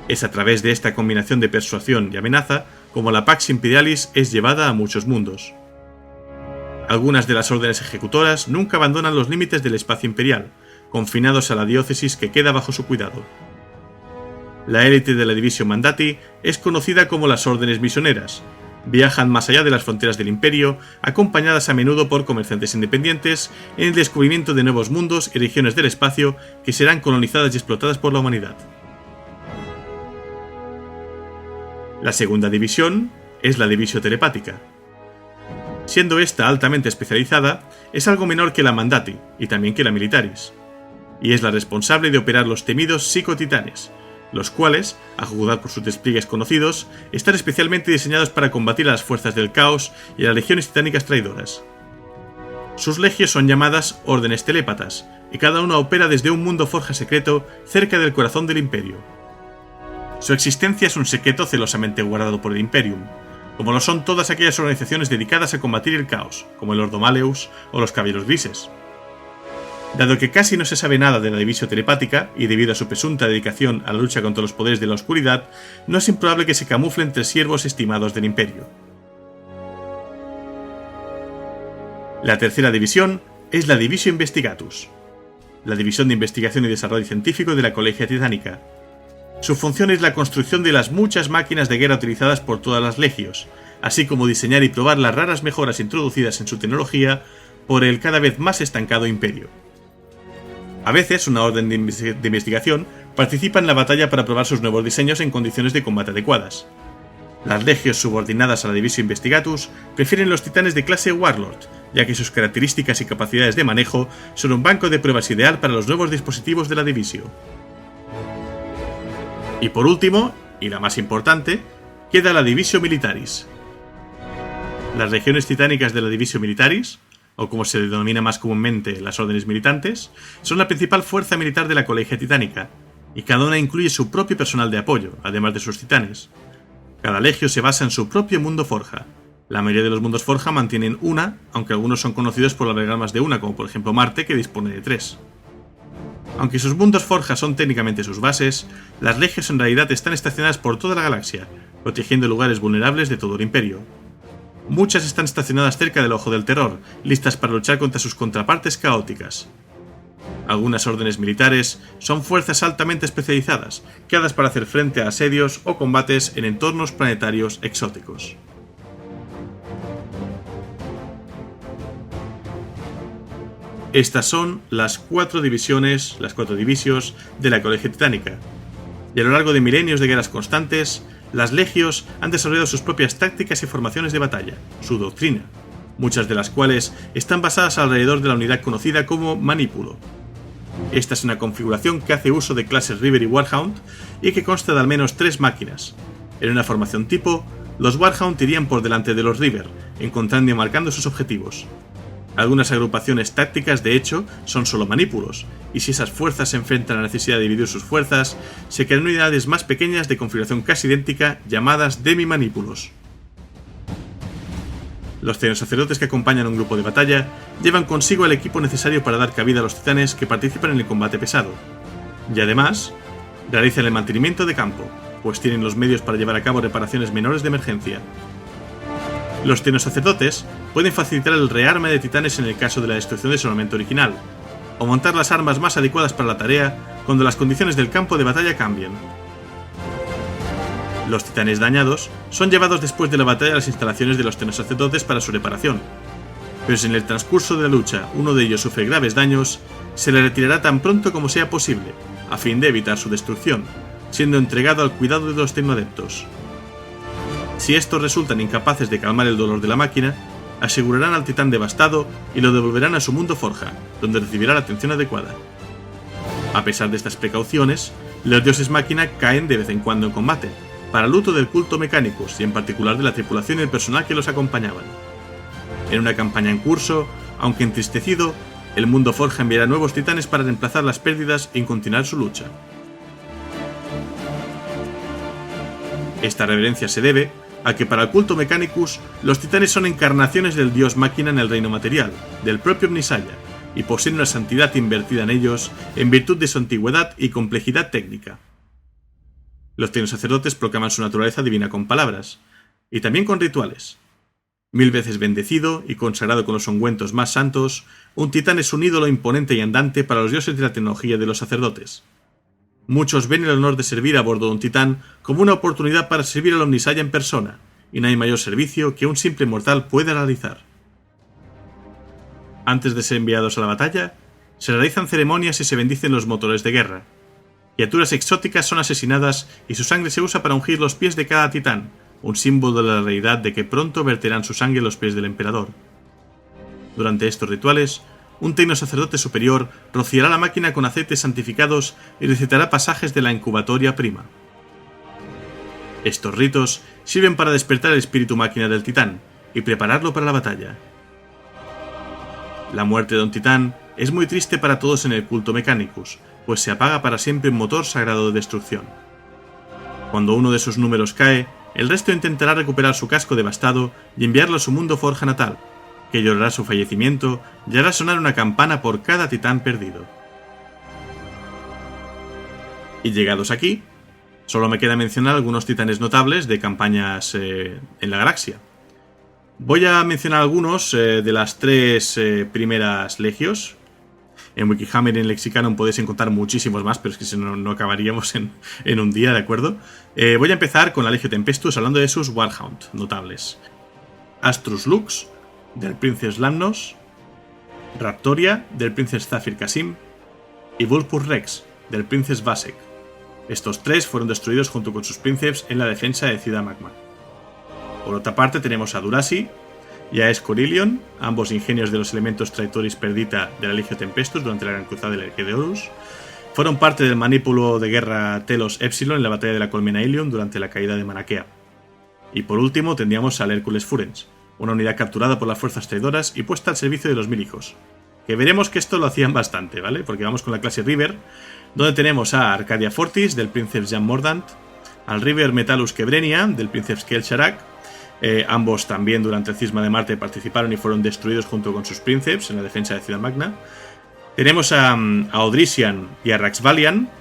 Es a través de esta combinación de persuasión y amenaza como la Pax Imperialis es llevada a muchos mundos. Algunas de las órdenes ejecutoras nunca abandonan los límites del espacio imperial, confinados a la diócesis que queda bajo su cuidado. La élite de la Divisio Mandati es conocida como las órdenes misioneras. Viajan más allá de las fronteras del Imperio, acompañadas a menudo por comerciantes independientes, en el descubrimiento de nuevos mundos y regiones del espacio que serán colonizadas y explotadas por la humanidad. La segunda división es la Divisio Telepática. Siendo esta altamente especializada, es algo menor que la Mandati y también que la Militaris, y es la responsable de operar los temidos psicotitanes, los cuales, a juzgar por sus despliegues conocidos, están especialmente diseñados para combatir a las fuerzas del caos y a las legiones titánicas traidoras. Sus legios son llamadas órdenes telépatas, y cada una opera desde un mundo forja secreto cerca del corazón del Imperio. Su existencia es un secreto celosamente guardado por el Imperium, como lo son todas aquellas organizaciones dedicadas a combatir el caos, como el Ordo Maleus o los Caballeros Grises. Dado que casi no se sabe nada de la Divisio Telepática, y debido a su presunta dedicación a la lucha contra los poderes de la oscuridad, no es improbable que se camufle entre siervos estimados del Imperio. La tercera división es la Divisio Investigatus, la división de investigación y desarrollo científico de la Colegia Titánica. Su función es la construcción de las muchas máquinas de guerra utilizadas por todas las legios, así como diseñar y probar las raras mejoras introducidas en su tecnología por el cada vez más estancado Imperio. A veces, una orden de investigación participa en la batalla para probar sus nuevos diseños en condiciones de combate adecuadas. Las legios subordinadas a la Divisio Investigatus prefieren los titanes de clase Warlord, ya que sus características y capacidades de manejo son un banco de pruebas ideal para los nuevos dispositivos de la Divisio. Y por último, y la más importante, queda la Divisio Militaris. Las legiones titánicas de la Divisio Militaris, o como se denomina más comúnmente las órdenes militantes, son la principal fuerza militar de la Colegia Titánica, y cada una incluye su propio personal de apoyo, además de sus titanes. Cada legio se basa en su propio mundo forja. La mayoría de los mundos forja mantienen una, aunque algunos son conocidos por albergar más de una, como por ejemplo Marte, que dispone de 3. Aunque sus mundos forja son técnicamente sus bases, las legios en realidad están estacionadas por toda la galaxia, protegiendo lugares vulnerables de todo el Imperio. Muchas están estacionadas cerca del Ojo del Terror, listas para luchar contra sus contrapartes caóticas. Algunas órdenes militares son fuerzas altamente especializadas, creadas para hacer frente a asedios o combates en entornos planetarios exóticos. Estas son las 4 divisios de la Colegia Titánica, y a lo largo de milenios de guerras constantes, las legios han desarrollado sus propias tácticas y formaciones de batalla, su doctrina, muchas de las cuales están basadas alrededor de la unidad conocida como Manípulo. Esta es una configuración que hace uso de clases River y Warhound y que consta de al menos 3 máquinas. En una formación tipo, los Warhound irían por delante de los River, encontrando y marcando sus objetivos. Algunas agrupaciones tácticas, de hecho, son solo manípulos, y si esas fuerzas se enfrentan a la necesidad de dividir sus fuerzas, se crean unidades más pequeñas de configuración casi idéntica llamadas demi-manípulos. Los sacerdotes que acompañan a un grupo de batalla llevan consigo el equipo necesario para dar cabida a los titanes que participan en el combate pesado, y además realizan el mantenimiento de campo, pues tienen los medios para llevar a cabo reparaciones menores de emergencia. Los sacerdotes pueden facilitar el rearme de titanes en el caso de la destrucción de su armamento original, o montar las armas más adecuadas para la tarea cuando las condiciones del campo de batalla cambien. Los titanes dañados son llevados después de la batalla a las instalaciones de los sacerdotes para su reparación, pero si en el transcurso de la lucha uno de ellos sufre graves daños, se le retirará tan pronto como sea posible, a fin de evitar su destrucción, siendo entregado al cuidado de los tecnoadeptos. Si estos resultan incapaces de calmar el dolor de la máquina, asegurarán al titán devastado y lo devolverán a su mundo forja, donde recibirá la atención adecuada. A pesar de estas precauciones, los dioses máquina caen de vez en cuando en combate, para luto del culto Mechanicus y en particular de la tripulación y el personal que los acompañaban. En una campaña en curso, aunque entristecido, el mundo forja enviará nuevos titanes para reemplazar las pérdidas y continuar su lucha. Esta reverencia se debe a que para el culto Mechanicus, los titanes son encarnaciones del dios máquina en el reino material, del propio Omnisaya, y poseen una santidad invertida en ellos en virtud de su antigüedad y complejidad técnica. Los sacerdotes proclaman su naturaleza divina con palabras, y también con rituales. 1000 veces bendecido y consagrado con los ungüentos más santos, un titán es un ídolo imponente y andante para los dioses de la tecnología de los sacerdotes. Muchos ven el honor de servir a bordo de un titán como una oportunidad para servir al Omnisaya en persona, y no hay mayor servicio que un simple mortal pueda realizar. Antes de ser enviados a la batalla, se realizan ceremonias y se bendicen los motores de guerra. Criaturas exóticas son asesinadas y su sangre se usa para ungir los pies de cada titán, un símbolo de la realidad de que pronto verterán su sangre en los pies del emperador. Durante estos rituales, un sacerdote superior rociará la máquina con aceites santificados y recitará pasajes de la incubatoria prima. Estos ritos sirven para despertar el espíritu máquina del titán y prepararlo para la batalla. La muerte de un titán es muy triste para todos en el culto Mechanicus, pues se apaga para siempre un motor sagrado de destrucción. Cuando uno de sus números cae, el resto intentará recuperar su casco devastado y enviarlo a su mundo forja natal, que llorará su fallecimiento y hará sonar una campana por cada titán perdido. Y llegados aquí, solo me queda mencionar algunos titanes notables de campañas en la galaxia. Voy a mencionar algunos de las 3 primeras legios. En Wikihammer y en Lexicanum podéis encontrar muchísimos más, pero es que si no acabaríamos en un día, ¿de acuerdo? Voy a empezar con la Legio Tempestus, hablando de sus Warhound notables. Astrus Lux, del Princeps Lamnos, Raptoria, del Princeps Zafir Kasim, y Vulpus Rex, del Princeps Vasek. Estos 3 fueron destruidos junto con sus príncipes en la defensa de Ciudad Magma. Por otra parte tenemos a Durasi y a Escorilion, ambos ingenios de los elementos Traitoris Perdita de la Legio Tempestus durante la Gran Cruzada de la Herejía de Horus. Fueron parte del manípulo de guerra Telos Epsilon en la batalla de la Colmena Ilion durante la caída de Manakea. Y por último tendríamos al Hércules Furens, una unidad capturada por las fuerzas traidoras y puesta al servicio de los Milijos. Que veremos que esto lo hacían bastante, ¿vale? Porque vamos con la clase River, donde tenemos a Arcadia Fortis, del Princeps Jan Mordant, al River Metallus Quebrenia, del Princeps Kiel Sharak. Ambos también durante el Cisma de Marte participaron y fueron destruidos junto con sus Princeps en la defensa de Ciudad Magna. Tenemos a Odrysian y a Raxvalian,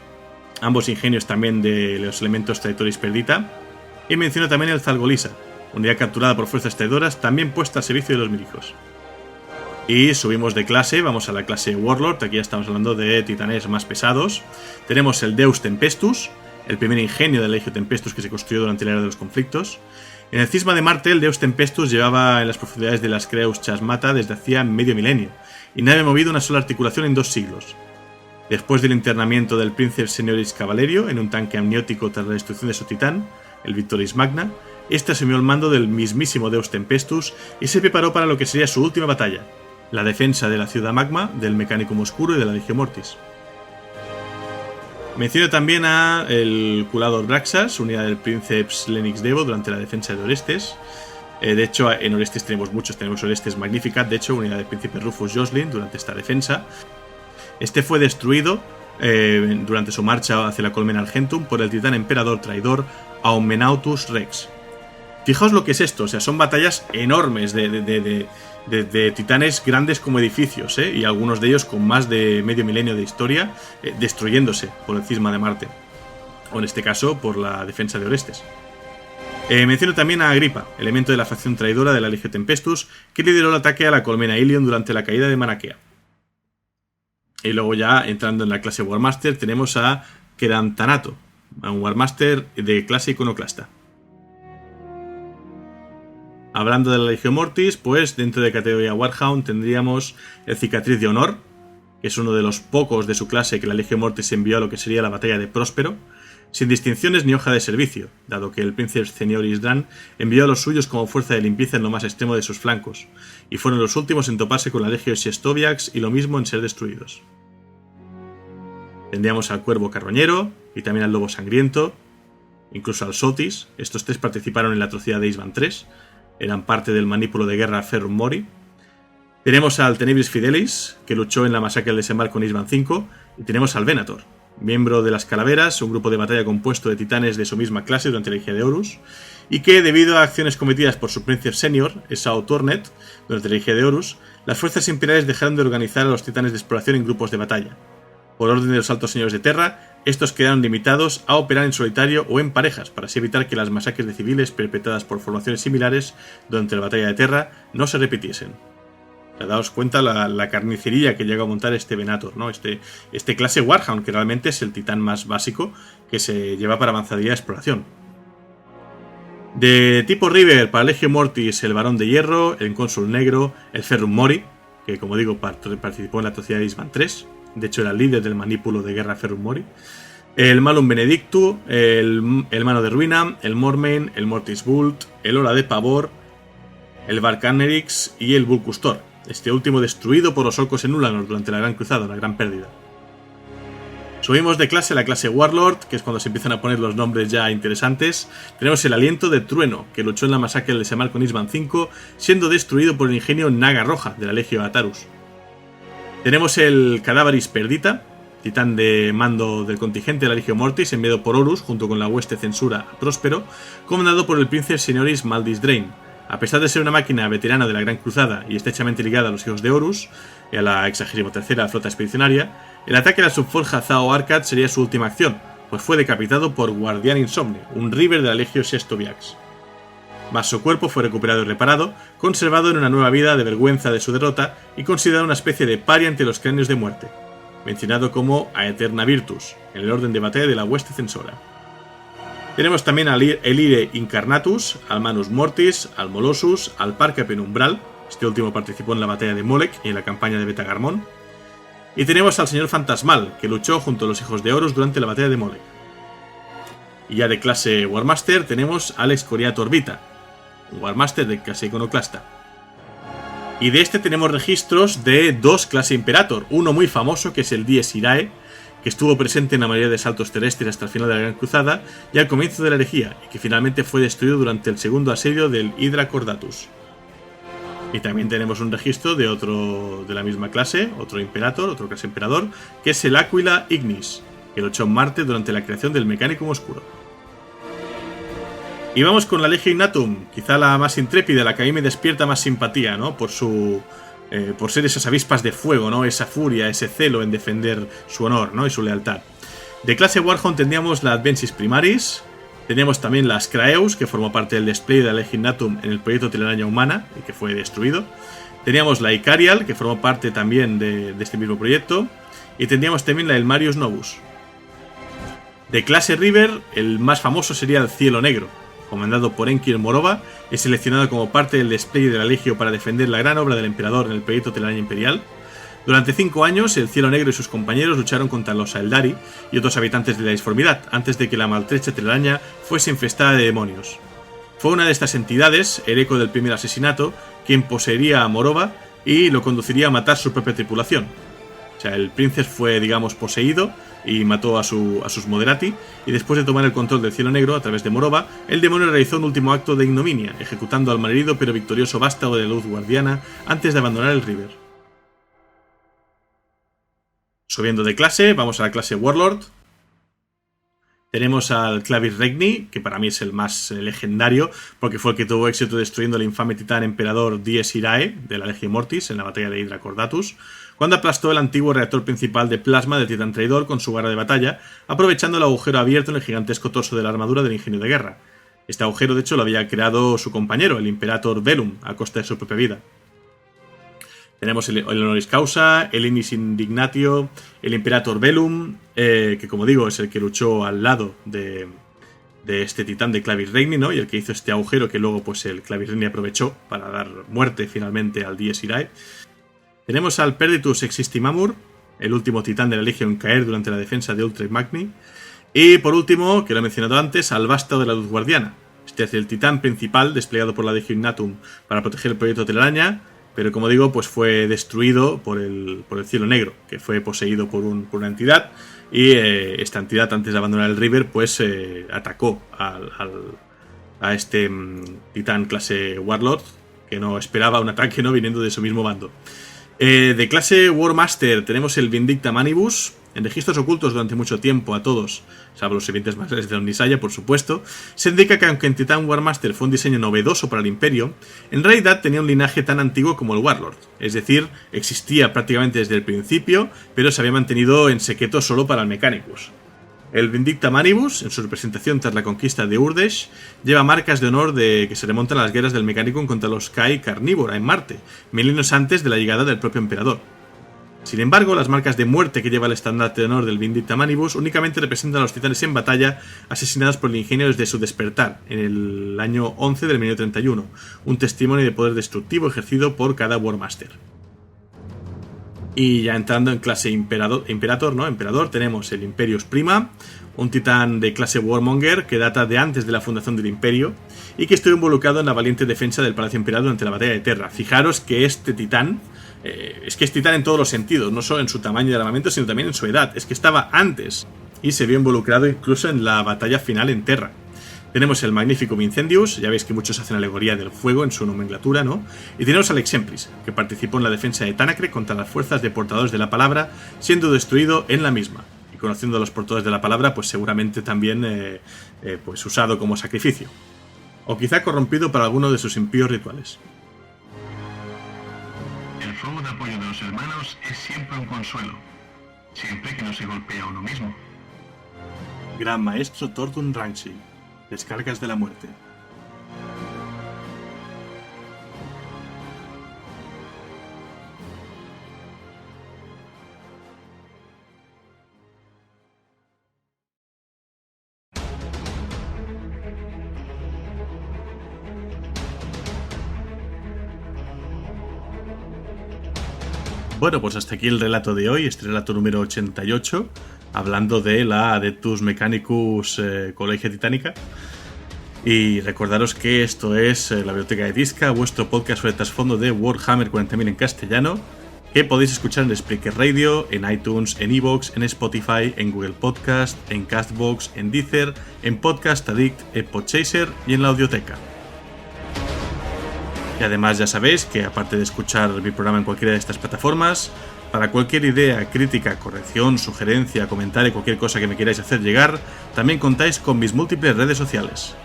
ambos ingenios también de los elementos Traitoris Perdita. Y menciono también el Zalgolisa, unidad capturada por fuerzas traidoras, también puesta al servicio de los Milijos. Y subimos de clase, vamos a la clase Warlord, aquí ya estamos hablando de titanes más pesados. Tenemos el Deus Tempestus, el primer ingenio de la Legio Tempestus que se construyó durante la era de los conflictos. En el Cisma de Marte, el Deus Tempestus llevaba en las profundidades de las Creus Chasmata desde hacía medio milenio, y no había movido una sola articulación en 2 siglos. Después del internamiento del Princeps Senioris Cavalerio en un tanque amniótico tras la destrucción de su titán, el Victoris Magna, este asumió el mando del mismísimo Deus Tempestus y se preparó para lo que sería su última batalla, la defensa de la Ciudad Magma, del Mechanicum Oscuro y de la Legio Mortis. Menciono también a el Culador Braxas, unidad del Princeps Lenix Devo durante la defensa de Orestes. De hecho, en Orestes tenemos muchos, tenemos Orestes Magnificat, de hecho, unidad del Príncipe Rufus Jocelyn durante esta defensa. Este fue destruido durante su marcha hacia la Colmena Argentum por el titán emperador traidor Aumenautus Rex. Fijaos lo que es esto, o sea, son batallas enormes de titanes grandes como edificios, y algunos de ellos con más de medio milenio de historia, destruyéndose por el Cisma de Marte, o en este caso por la defensa de Orestes. Menciono también a Agripa, elemento de la facción traidora de la Legio Tempestus, que lideró el ataque a la Colmena Ilion durante la caída de Manakea. Y luego ya, entrando en la clase Warmaster, tenemos a Querantanato, un Warmaster de clase iconoclasta. Hablando de la Legio Mortis, pues dentro de categoría Warhound tendríamos el Cicatriz de Honor, que es uno de los pocos de su clase que la Legio Mortis envió a lo que sería la batalla de Próspero, sin distinciones ni hoja de servicio, dado que el Princeps Senioris Dran envió a los suyos como fuerza de limpieza en lo más extremo de sus flancos, y fueron los últimos en toparse con la Legio Siestoviax y lo mismo en ser destruidos. Tendríamos al Cuervo Carroñero y también al Lobo Sangriento, incluso al Sotis. Estos 3 participaron en la atrocidad de Isban III, eran parte del manípulo de guerra Ferrum Mori. Tenemos al Tenebris Fidelis, que luchó en la masacre del desembarco en Isban V, y tenemos al Venator, miembro de las Calaveras, un grupo de batalla compuesto de titanes de su misma clase durante la Herejía de Horus, y que, debido a acciones cometidas por su Princeps Senior, Esau Tornet, durante la Herejía de Horus, las fuerzas imperiales dejaron de organizar a los titanes de exploración en grupos de batalla. Por orden de los altos señores de Terra, estos quedaron limitados a operar en solitario o en parejas, para así evitar que las masacres de civiles perpetradas por formaciones similares durante la batalla de Terra no se repitiesen. O sea, daos cuenta la carnicería que llega a montar este Venator, ¿no? Este clase Warhound, que realmente es el titán más básico que se lleva para avanzadilla de exploración. De tipo River, para Legio Mortis, el Barón de Hierro, el Cónsul Negro, el Ferrum Mori, que como digo participó en la atrocidad de Isban III, de hecho era el líder del manípulo de guerra Ferrum Mori, el Malum Benedictu, el Mano de Ruina, el Mormain, el Mortis Vult, el Ola de Pavor, el Varcanerix y el Vulcustor, este último destruido por los orcos en Ulanor durante la Gran Cruzada, una gran pérdida. Subimos de clase a la clase Warlord, que es cuando se empiezan a poner los nombres ya interesantes. Tenemos el Aliento de Trueno, que luchó en la masacre del desembarco en Isban V, siendo destruido por el ingenio Naga Roja de la Legio Atarus. Tenemos el Cadáveris Perdita, titán de mando del contingente de la Legio Mortis, enviado por Horus junto con la hueste censura a Próspero, comandado por el Princeps Senioris Maldis Drain. A pesar de ser una máquina veterana de la Gran Cruzada y estrechamente ligada a los hijos de Horus y a la 63ª flota expedicionaria, el ataque a la subforja Zao Arcad sería su última acción, pues fue decapitado por Guardián Insomne, un River de la Legio Siestoviax. Mas su cuerpo fue recuperado y reparado, conservado en una nueva vida de vergüenza de su derrota y considerado una especie de paria ante los cráneos de muerte, mencionado como Aeterna Virtus, en el orden de batalla de la hueste censora. Tenemos también al Ire Incarnatus, al Manus Mortis, al Molossus, al Parca Penumbral, este último participó en la batalla de Molech y en la campaña de Betagarmón, y tenemos al Señor Fantasmal, que luchó junto a los hijos de Horus durante la batalla de Molech. Y ya de clase Warmaster tenemos al Excoriator Vita, un Warmaster de clase iconoclasta. Y de este tenemos registros de dos clase Imperator, uno muy famoso que es el Dies Irae, que estuvo presente en la mayoría de saltos terrestres hasta el final de la Gran Cruzada y al comienzo de la herejía, y que finalmente fue destruido durante el segundo asedio del Hydra Cordatus. Y también tenemos un registro de otro de la misma clase, otro Imperator, otro clase Emperador, que es el Aquila Ignis, que luchó en Marte durante la creación del Mechanicum Oscuro. Y vamos con la Legio Ignatum, quizá la más intrépida, la que a mí me despierta más simpatía, ¿no? Por ser esas avispas de fuego, ¿no? Esa furia, ese celo en defender su honor, ¿no? Y su lealtad. De clase Warhound tendríamos la Advensis Primaris, teníamos también la Scraeus, que formó parte del display de la Legio Ignatum en el proyecto Telaraña Humana, y que fue destruido. Teníamos la Icarial, que formó parte también de este mismo proyecto. Y tendríamos también la Elmarius Novus. De clase River, el más famoso sería el Cielo Negro, comandado por Enkir Morova, es seleccionado como parte del despliegue de la Legio para defender la gran obra del Emperador en el proyecto Telaraña Imperial. Durante 5 años, el Cielo Negro y sus compañeros lucharon contra los Aeldari y otros habitantes de la disformidad, antes de que la maltrecha telaraña fuese infestada de demonios. Fue una de estas entidades, el eco del primer asesinato, quien poseería a Morova y lo conduciría a matar su propia tripulación. O sea, el Princes fue, digamos, poseído y mató a sus Moderati, y después de tomar el control del Cielo Negro a través de Morova, el demonio realizó un último acto de ignominia, ejecutando al malherido pero victorioso vástago de la luz guardiana antes de abandonar el River. Subiendo de clase, vamos a la clase Warlord. Tenemos al Clavis Regni, que para mí es el más legendario, porque fue el que tuvo éxito destruyendo al infame titán emperador Dies Irae de la Legio Mortis en la batalla de Hydra Cordatus, cuando aplastó el antiguo reactor principal de plasma del titán traidor con su garra de batalla, aprovechando el agujero abierto en el gigantesco torso de la armadura del ingenio de guerra. Este agujero, de hecho, lo había creado su compañero, el Imperator Velum, a costa de su propia vida. Tenemos el Honoris Causa, el Ignis Indignatio, el Imperator Velum, que como digo es el que luchó al lado de este titán de Clavis Regni, ¿no? Y el que hizo este agujero que luego pues el Clavis Regni aprovechó para dar muerte finalmente al Dies Irae. Tenemos al Perditus Existimamur, el último titán de la Legio en caer durante la defensa de Ultra Magni. Y por último, que lo he mencionado antes, al Vástago de la Luz Guardiana. Este es el titán principal desplegado por la Legio Ignatum para proteger el proyecto Telaraña, pero como digo, pues fue destruido por el Cielo Negro, que fue poseído por una entidad, y esta entidad, antes de abandonar el River, pues atacó a este titán clase Warlord, que no esperaba un ataque, ¿no?, viniendo de su mismo bando. De clase Warmaster tenemos el Vindicta Manibus, en registros ocultos durante mucho tiempo a todos, salvo los sirvientes más grandes de Omnisaya, por supuesto. Se indica que aunque en Titan Warmaster fue un diseño novedoso para el Imperio, en realidad tenía un linaje tan antiguo como el Warlord, es decir, existía prácticamente desde el principio, pero se había mantenido en secreto solo para el Mechanicus. El Vindicta Manibus, en su representación tras la conquista de Urdesh, lleva marcas de honor que se remontan a las guerras del Mechanicum contra los Kai Carnívora en Marte, milenios antes de la llegada del propio emperador. Sin embargo, las marcas de muerte que lleva el estandarte de honor del Vindicta Manibus únicamente representan a los titanes en batalla asesinados por el ingenio desde su despertar, en el año 11 del milenio 31, un testimonio de poder destructivo ejercido por cada Warmaster. Y ya entrando en clase Emperador, tenemos el Imperius Prima, un titán de clase Warmonger que data de antes de la fundación del Imperio y que estuvo involucrado en la valiente defensa del Palacio Imperial durante la batalla de Terra. Fijaros que este titán es que es titán en todos los sentidos, no solo en su tamaño de armamento, sino también en su edad. Es que estaba antes y se vio involucrado incluso en la batalla final en Terra. Tenemos el Magnificum Incendius, ya veis que muchos hacen alegoría del fuego en su nomenclatura, ¿no? Y tenemos al Exemplis, que participó en la defensa de Tanacle contra las fuerzas de portadores de la palabra, siendo destruido en la misma. Y conociendo a los portadores de la palabra, pues seguramente también pues usado como sacrificio. O quizá corrompido para alguno de sus impíos rituales. El fuego de apoyo de los hermanos es siempre un consuelo, siempre que no se golpea a uno mismo. Gran Maestro Tortun Ranxi. Descargas de la muerte. Bueno, pues hasta aquí el relato de hoy, este relato número 88, hablando de la Adeptus Mechanicus Collegia Titanica. Y recordaros que esto es la Biblioteca de Tisca, vuestro podcast sobre el trasfondo de Warhammer 40.000 en castellano, que podéis escuchar en Spreaker Radio, en iTunes, en iVoox, en Spotify, en Google Podcast, en Castbox, en Deezer, en Podcast Addict, en Podchaser y en la Audioteca. Y además ya sabéis que aparte de escuchar mi programa en cualquiera de estas plataformas, para cualquier idea, crítica, corrección, sugerencia, comentario, cualquier cosa que me queráis hacer llegar, también contáis con mis múltiples redes sociales.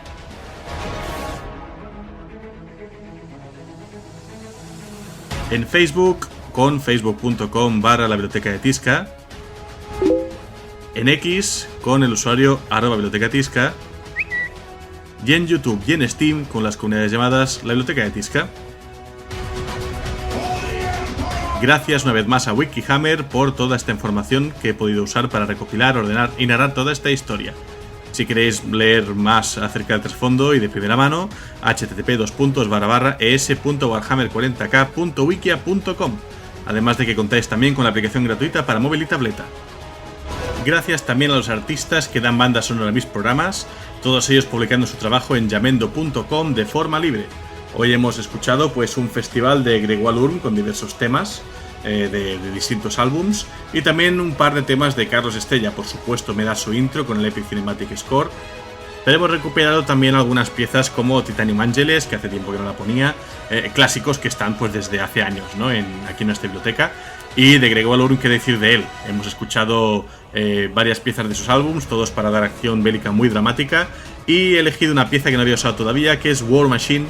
En Facebook, con facebook.com/la biblioteca de Tisca. En X, con el usuario @bibliotecatisca. Y en YouTube y en Steam, con las comunidades llamadas la Biblioteca de Tisca. Gracias una vez más a Wikihammer por toda esta información que he podido usar para recopilar, ordenar y narrar toda esta historia. Si queréis leer más acerca del trasfondo y de primera mano, http://es.warhammer40k.wikia.com, además de que contáis también con la aplicación gratuita para móvil y tableta. Gracias también a los artistas que dan banda sonora a mis programas, todos ellos publicando su trabajo en yamendo.com de forma libre. Hoy hemos escuchado pues un festival de Greg Walurm con diversos temas de distintos álbums y también un par de temas de Carlos Estella. Por supuesto me da su intro con el Epic Cinematic Score, pero hemos recuperado también algunas piezas como Titanium Angeles, que hace tiempo que no la ponía, clásicos que están pues desde hace años, ¿no? Aquí en nuestra biblioteca. Y de Greg Walurm, ¿qué decir de él? Hemos escuchado varias piezas de sus álbums, todos para dar acción bélica muy dramática, y he elegido una pieza que no había usado todavía, que es War Machine,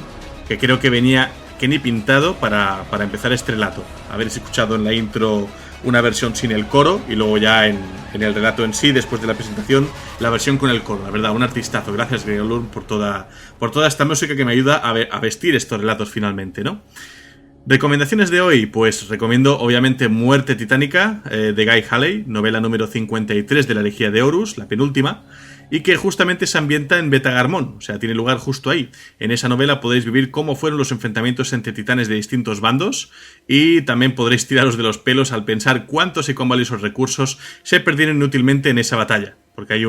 que creo que venía que ni pintado para empezar este relato. Habéis escuchado en la intro una versión sin el coro y luego ya en el relato en sí, después de la presentación, la versión con el coro. La verdad, un artistazo. Gracias, Greg Walurm, por toda esta música que me ayuda a vestir estos relatos finalmente, ¿no? Recomendaciones de hoy, pues recomiendo obviamente Muerte Titánica de Guy Halley, novela número 53 de la Elegía de Horus, la penúltima, y que justamente se ambienta en Betagarmón, o sea, tiene lugar justo ahí. En esa novela podéis vivir cómo fueron los enfrentamientos entre titanes de distintos bandos y también podréis tiraros de los pelos al pensar cuántos y cuán valiosos recursos se perdieron inútilmente en esa batalla, porque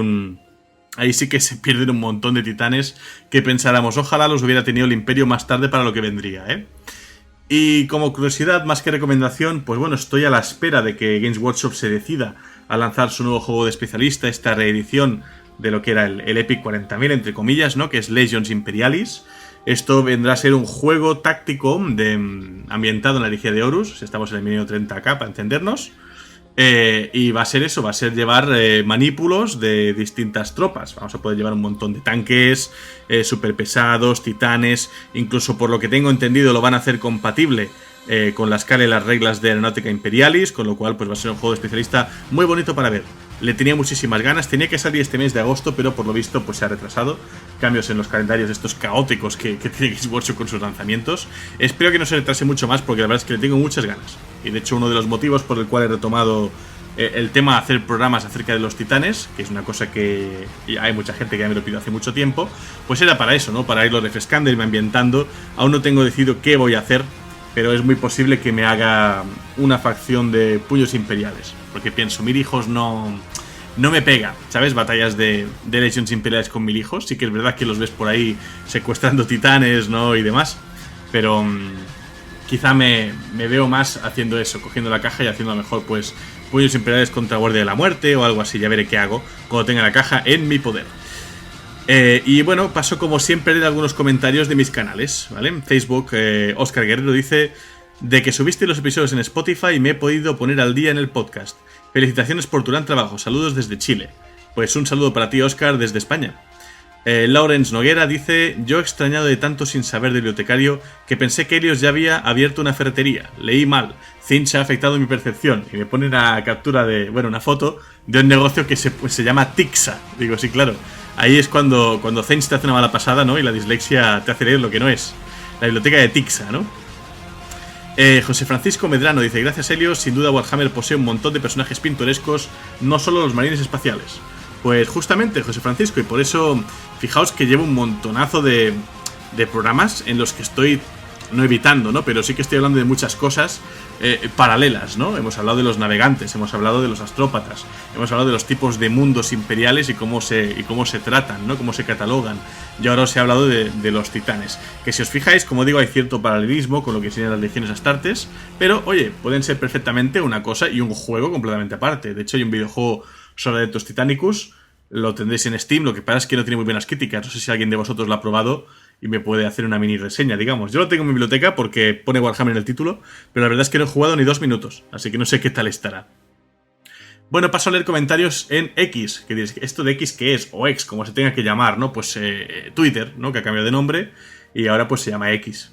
ahí sí que se pierden un montón de titanes que pensáramos, ojalá los hubiera tenido el Imperio más tarde para lo que vendría, ¿eh? Y como curiosidad, más que recomendación, pues bueno, estoy a la espera de que Games Workshop se decida a lanzar su nuevo juego de especialista, esta reedición de lo que era el Epic 40.000, entre comillas, ¿no? Que es Legions Imperialis. Esto vendrá a ser un juego táctico ambientado en la Elegía de Horus, estamos en el Milenio 30K para entendernos. Y va a ser eso, va a ser llevar manípulos de distintas tropas. Vamos a poder llevar un montón de tanques, super pesados, titanes, incluso por lo que tengo entendido lo van a hacer compatible con la escala y las reglas de Aeronautica Imperialis, con lo cual pues va a ser un juego de especialista muy bonito para ver. Le tenía muchísimas ganas, tenía que salir este mes de agosto, pero por lo visto pues se ha retrasado. Cambios en los calendarios estos caóticos que tiene Games Workshop con sus lanzamientos. Espero que no se retrase mucho más porque la verdad es que le tengo muchas ganas. Y de hecho uno de los motivos por el cual he retomado el tema de hacer programas acerca de los titanes, que es una cosa que hay mucha gente que ya me lo pidió hace mucho tiempo, pues era para eso, ¿no? Para irlo refrescando, irme ambientando. Aún no tengo decidido qué voy a hacer, pero es muy posible que me haga una facción de puños imperiales, porque pienso, mil hijos no me pega, ¿sabes? Batallas de Legions Imperiales con 1000 hijos. Sí que es verdad que los ves por ahí secuestrando titanes, ¿no? Y demás, pero quizá me veo más haciendo eso, cogiendo la caja y haciendo a lo mejor pues puños imperiales contra Guardia de la Muerte o algo así. Ya veré qué hago cuando tenga la caja en mi poder. Y bueno, paso como siempre a leer algunos comentarios de mis canales, ¿vale? En Facebook, Oscar Guerrero dice: de que subiste los episodios en Spotify me he podido poner al día en el podcast. Felicitaciones por tu gran trabajo, saludos desde Chile. Pues un saludo para ti, Oscar, desde España. Lawrence Noguera dice: yo he extrañado de tanto sin saber de bibliotecario que pensé que Helios ya había abierto una ferretería. Leí mal, Zinch ha afectado mi percepción. Y me pone una captura de, bueno, una foto de un negocio que se llama Tixa. Digo, sí, claro. Ahí es cuando Zinch te hace una mala pasada, ¿no? Y la dislexia te hace leer lo que no es. La biblioteca de Tixa, ¿no? José Francisco Medrano dice: gracias, Helios, sin duda Warhammer posee un montón de personajes pintorescos, no solo los marines espaciales. Pues justamente, José Francisco, y por eso fijaos que llevo un montonazo de programas en los que estoy no evitando, ¿no? Pero sí que estoy hablando de muchas cosas paralelas, ¿no? Hemos hablado de los navegantes, hemos hablado de los astrópatas, hemos hablado de los tipos de mundos imperiales y cómo se tratan, ¿no? Cómo se catalogan. Y ahora os he hablado de los titanes. Que si os fijáis, como digo, hay cierto paralelismo con lo que serían las legiones astartes, pero, oye, pueden ser perfectamente una cosa y un juego completamente aparte. De hecho, hay un videojuego sobre Adeptus Titanicus, lo tendréis en Steam, lo que pasa es que no tiene muy buenas críticas. No sé si alguien de vosotros lo ha probado y me puede hacer una mini reseña, digamos. Yo lo tengo en mi biblioteca porque pone Warhammer en el título, pero la verdad es que no he jugado ni 2 minutos, así que no sé qué tal estará. Bueno, paso a leer comentarios en X, que diréis, ¿esto de X qué es? O X, como se tenga que llamar, ¿no? Pues Twitter, ¿no? Que ha cambiado de nombre y ahora pues se llama X.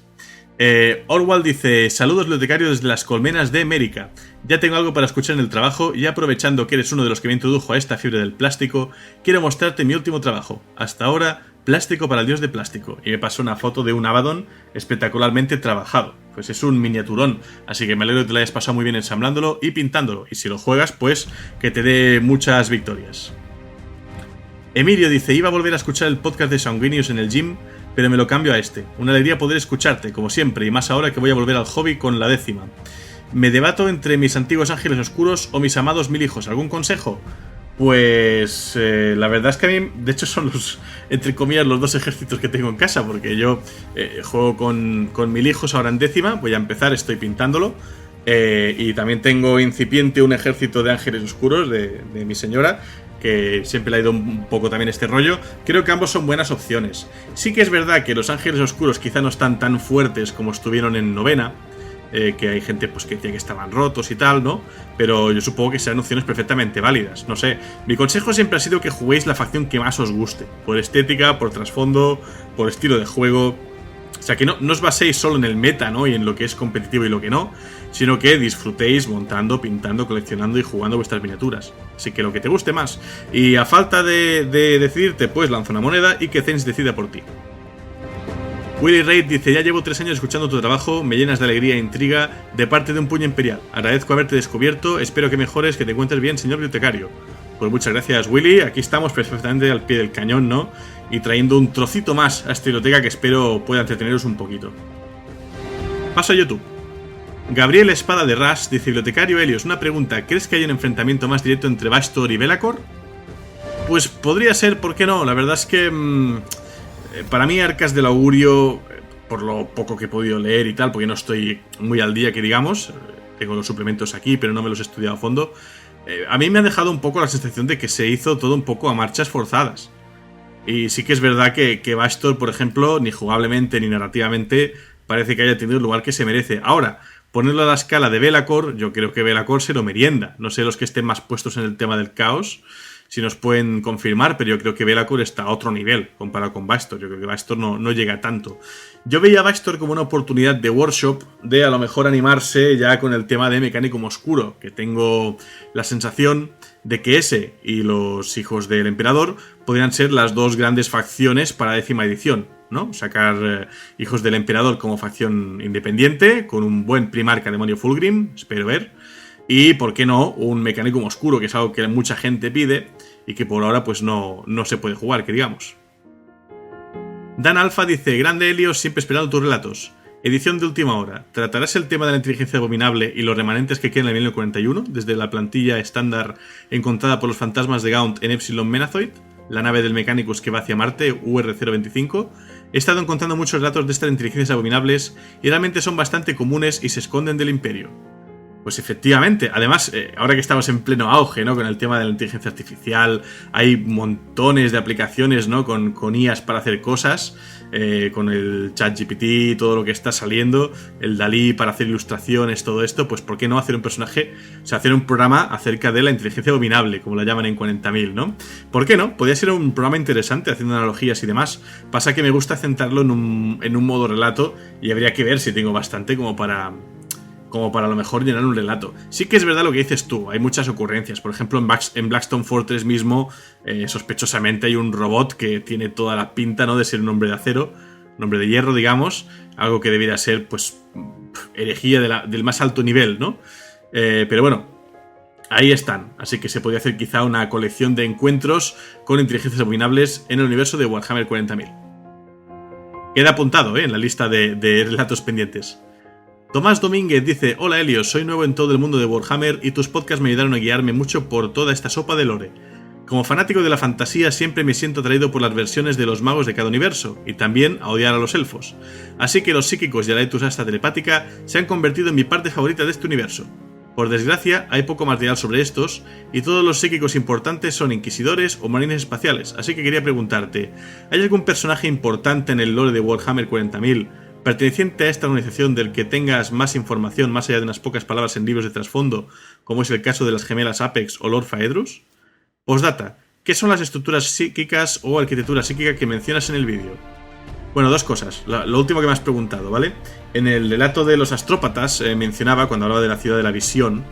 Orwell dice, saludos bibliotecario desde las colmenas de América. Ya tengo algo para escuchar en el trabajo y aprovechando que eres uno de los que me introdujo a esta fiebre del plástico, quiero mostrarte mi último trabajo. Hasta ahora, plástico para el dios de plástico. Y me pasó una foto de un Abaddon espectacularmente trabajado. Pues es un miniaturón, así que me alegro que te lo hayas pasado muy bien ensamblándolo y pintándolo. Y si lo juegas, pues que te dé muchas victorias. Emilio dice, iba a volver a escuchar el podcast de Sanguinius en el gym, pero me lo cambio a este. Una alegría poder escucharte, como siempre, y más ahora que voy a volver al hobby con la 10ª. Me debato entre mis antiguos ángeles oscuros o mis amados 1000 hijos. ¿Algún consejo? Pues la verdad es que a mí, de hecho, son los, entre comillas, los 2 ejércitos que tengo en casa, porque yo juego con 1000 hijos ahora en 10ª, voy a empezar, estoy pintándolo, y también tengo incipiente un ejército de ángeles oscuros de mi señora, que siempre le ha ido un poco también este rollo. Creo que ambos son buenas opciones. Sí que es verdad que los ángeles oscuros quizá no están tan fuertes como estuvieron en 9ª, que hay gente pues que decía que estaban rotos y tal, ¿no? Pero yo supongo que serán opciones perfectamente válidas. No sé, mi consejo siempre ha sido que juguéis la facción que más os guste, por estética, por trasfondo, por estilo de juego. O sea, que no os baséis solo en el meta, ¿no? Y en lo que es competitivo y lo que no, sino que disfrutéis montando, pintando, coleccionando y jugando vuestras miniaturas. Así que lo que te guste más. Y a falta de decidirte, pues lanza una moneda y que Zens decida por ti. Willy Raid dice, ya llevo 3 años escuchando tu trabajo, me llenas de alegría e intriga de parte de un puño imperial. Agradezco haberte descubierto, espero que mejores, que te encuentres bien, señor bibliotecario. Pues muchas gracias, Willy, aquí estamos perfectamente al pie del cañón, ¿no? Y trayendo un trocito más a esta biblioteca que espero pueda entreteneros un poquito. Paso a YouTube. Gabriel Espada de Ras dice, bibliotecario Helios, una pregunta, ¿crees que hay un enfrentamiento más directo entre Bastor y Be'lakor? Pues podría ser, ¿por qué no? La verdad es que para mí Arcas del Augurio, por lo poco que he podido leer y tal, porque no estoy muy al día que digamos, tengo los suplementos aquí pero no me los he estudiado a fondo, a mí me ha dejado un poco la sensación de que se hizo todo un poco a marchas forzadas. Y sí que es verdad que Bastor, por ejemplo, ni jugablemente ni narrativamente parece que haya tenido el lugar que se merece. Ahora, ponerlo a la escala de Be'lakor, yo creo que Be'lakor se lo merienda. No sé los que estén más puestos en el tema del caos, si nos pueden confirmar, pero yo creo que Be'lakor está a otro nivel comparado con Bastor. Yo creo que Bastor no llega tanto. Yo veía a Bastor como una oportunidad de workshop, de a lo mejor animarse ya con el tema de Mechanicum Oscuro, que tengo la sensación de que ese y los hijos del emperador podrían ser las 2 grandes facciones para 10ª edición, ¿no? Sacar hijos del emperador como facción independiente, con un buen primarca demonio Fulgrim, espero ver. Y, ¿por qué no?, un Mechanicum Oscuro, que es algo que mucha gente pide y que por ahora pues no se puede jugar, que digamos. Dan Alpha dice, grande Helios, siempre esperando tus relatos. Edición de última hora. ¿Tratarás el tema de la inteligencia abominable y los remanentes que quedan en el 1041, desde la plantilla estándar encontrada por los fantasmas de Gaunt en Epsilon Menazoid, la nave del Mechanicus que va hacia Marte, UR-025? He estado encontrando muchos relatos de estas inteligencias abominables y realmente son bastante comunes y se esconden del Imperio. Pues efectivamente, además, ahora que estamos en pleno auge, ¿no?, con el tema de la inteligencia artificial, hay montones de aplicaciones, ¿no?, con IAs para hacer cosas, con el ChatGPT, todo lo que está saliendo, el DALL-E para hacer ilustraciones, todo esto, pues ¿por qué no hacer un personaje, o sea, hacer un programa acerca de la inteligencia abominable, como la llaman en 40.000, ¿no? ¿Por qué no? Podría ser un programa interesante, haciendo analogías y demás. Pasa que me gusta centrarlo en un modo relato y habría que ver si tengo bastante como para a lo mejor llenar un relato. Sí que es verdad lo que dices tú, hay muchas ocurrencias. Por ejemplo, en Blackstone Fortress mismo, sospechosamente hay un robot que tiene toda la pinta, ¿no?, de ser un hombre de acero, un hombre de hierro, digamos, algo que debiera ser, pues, herejía del más alto nivel, ¿no? Pero bueno, ahí están. Así que se podría hacer quizá una colección de encuentros con inteligencias abominables en el universo de Warhammer 40.000. Queda apuntado, en la lista de relatos pendientes. Tomás Domínguez dice: hola Helios, soy nuevo en todo el mundo de Warhammer y tus podcasts me ayudaron a guiarme mucho por toda esta sopa de lore. Como fanático de la fantasía siempre me siento atraído por las versiones de los magos de cada universo, y también a odiar a los elfos. Así que los psíquicos y la entusiasta telepática se han convertido en mi parte favorita de este universo. Por desgracia, hay poco material sobre estos, y todos los psíquicos importantes son inquisidores o marines espaciales, así que quería preguntarte, ¿hay algún personaje importante en el lore de Warhammer 40.000 perteneciente a esta organización del que tengas más información más allá de unas pocas palabras en libros de trasfondo, como es el caso de las gemelas Apex o Lord Phaedrus? Postdata, ¿qué son las estructuras psíquicas o arquitectura psíquica que mencionas en el vídeo? Bueno, dos cosas. Lo último que me has preguntado, ¿vale? En el relato de los astrópatas mencionaba, cuando hablaba de la ciudad de la visión,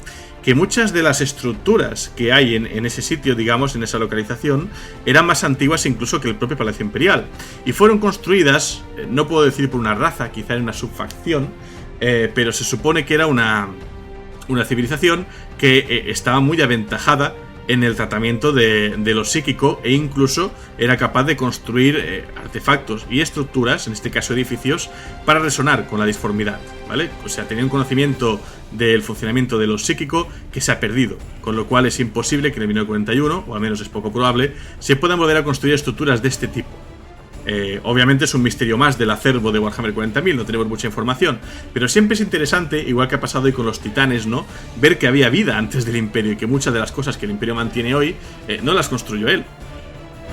que muchas de las estructuras que hay en ese sitio, digamos, en esa localización, eran más antiguas incluso que el propio Palacio Imperial. Y fueron construidas, no puedo decir por una raza, quizá en una subfacción, pero se supone que era una civilización que estaba muy aventajada en el tratamiento de lo psíquico e incluso era capaz de construir artefactos y estructuras, en este caso edificios, para resonar con la disformidad, ¿vale? O sea, tenía un conocimiento del funcionamiento de lo psíquico que se ha perdido, con lo cual es imposible que en el 1941, o al menos es poco probable, se puedan volver a construir estructuras de este tipo. Obviamente es un misterio más del acervo de Warhammer 40.000, no tenemos mucha información, pero siempre es interesante, igual que ha pasado hoy con los titanes, ¿no? Ver que había vida antes del Imperio y que muchas de las cosas que el Imperio mantiene hoy no las construyó él.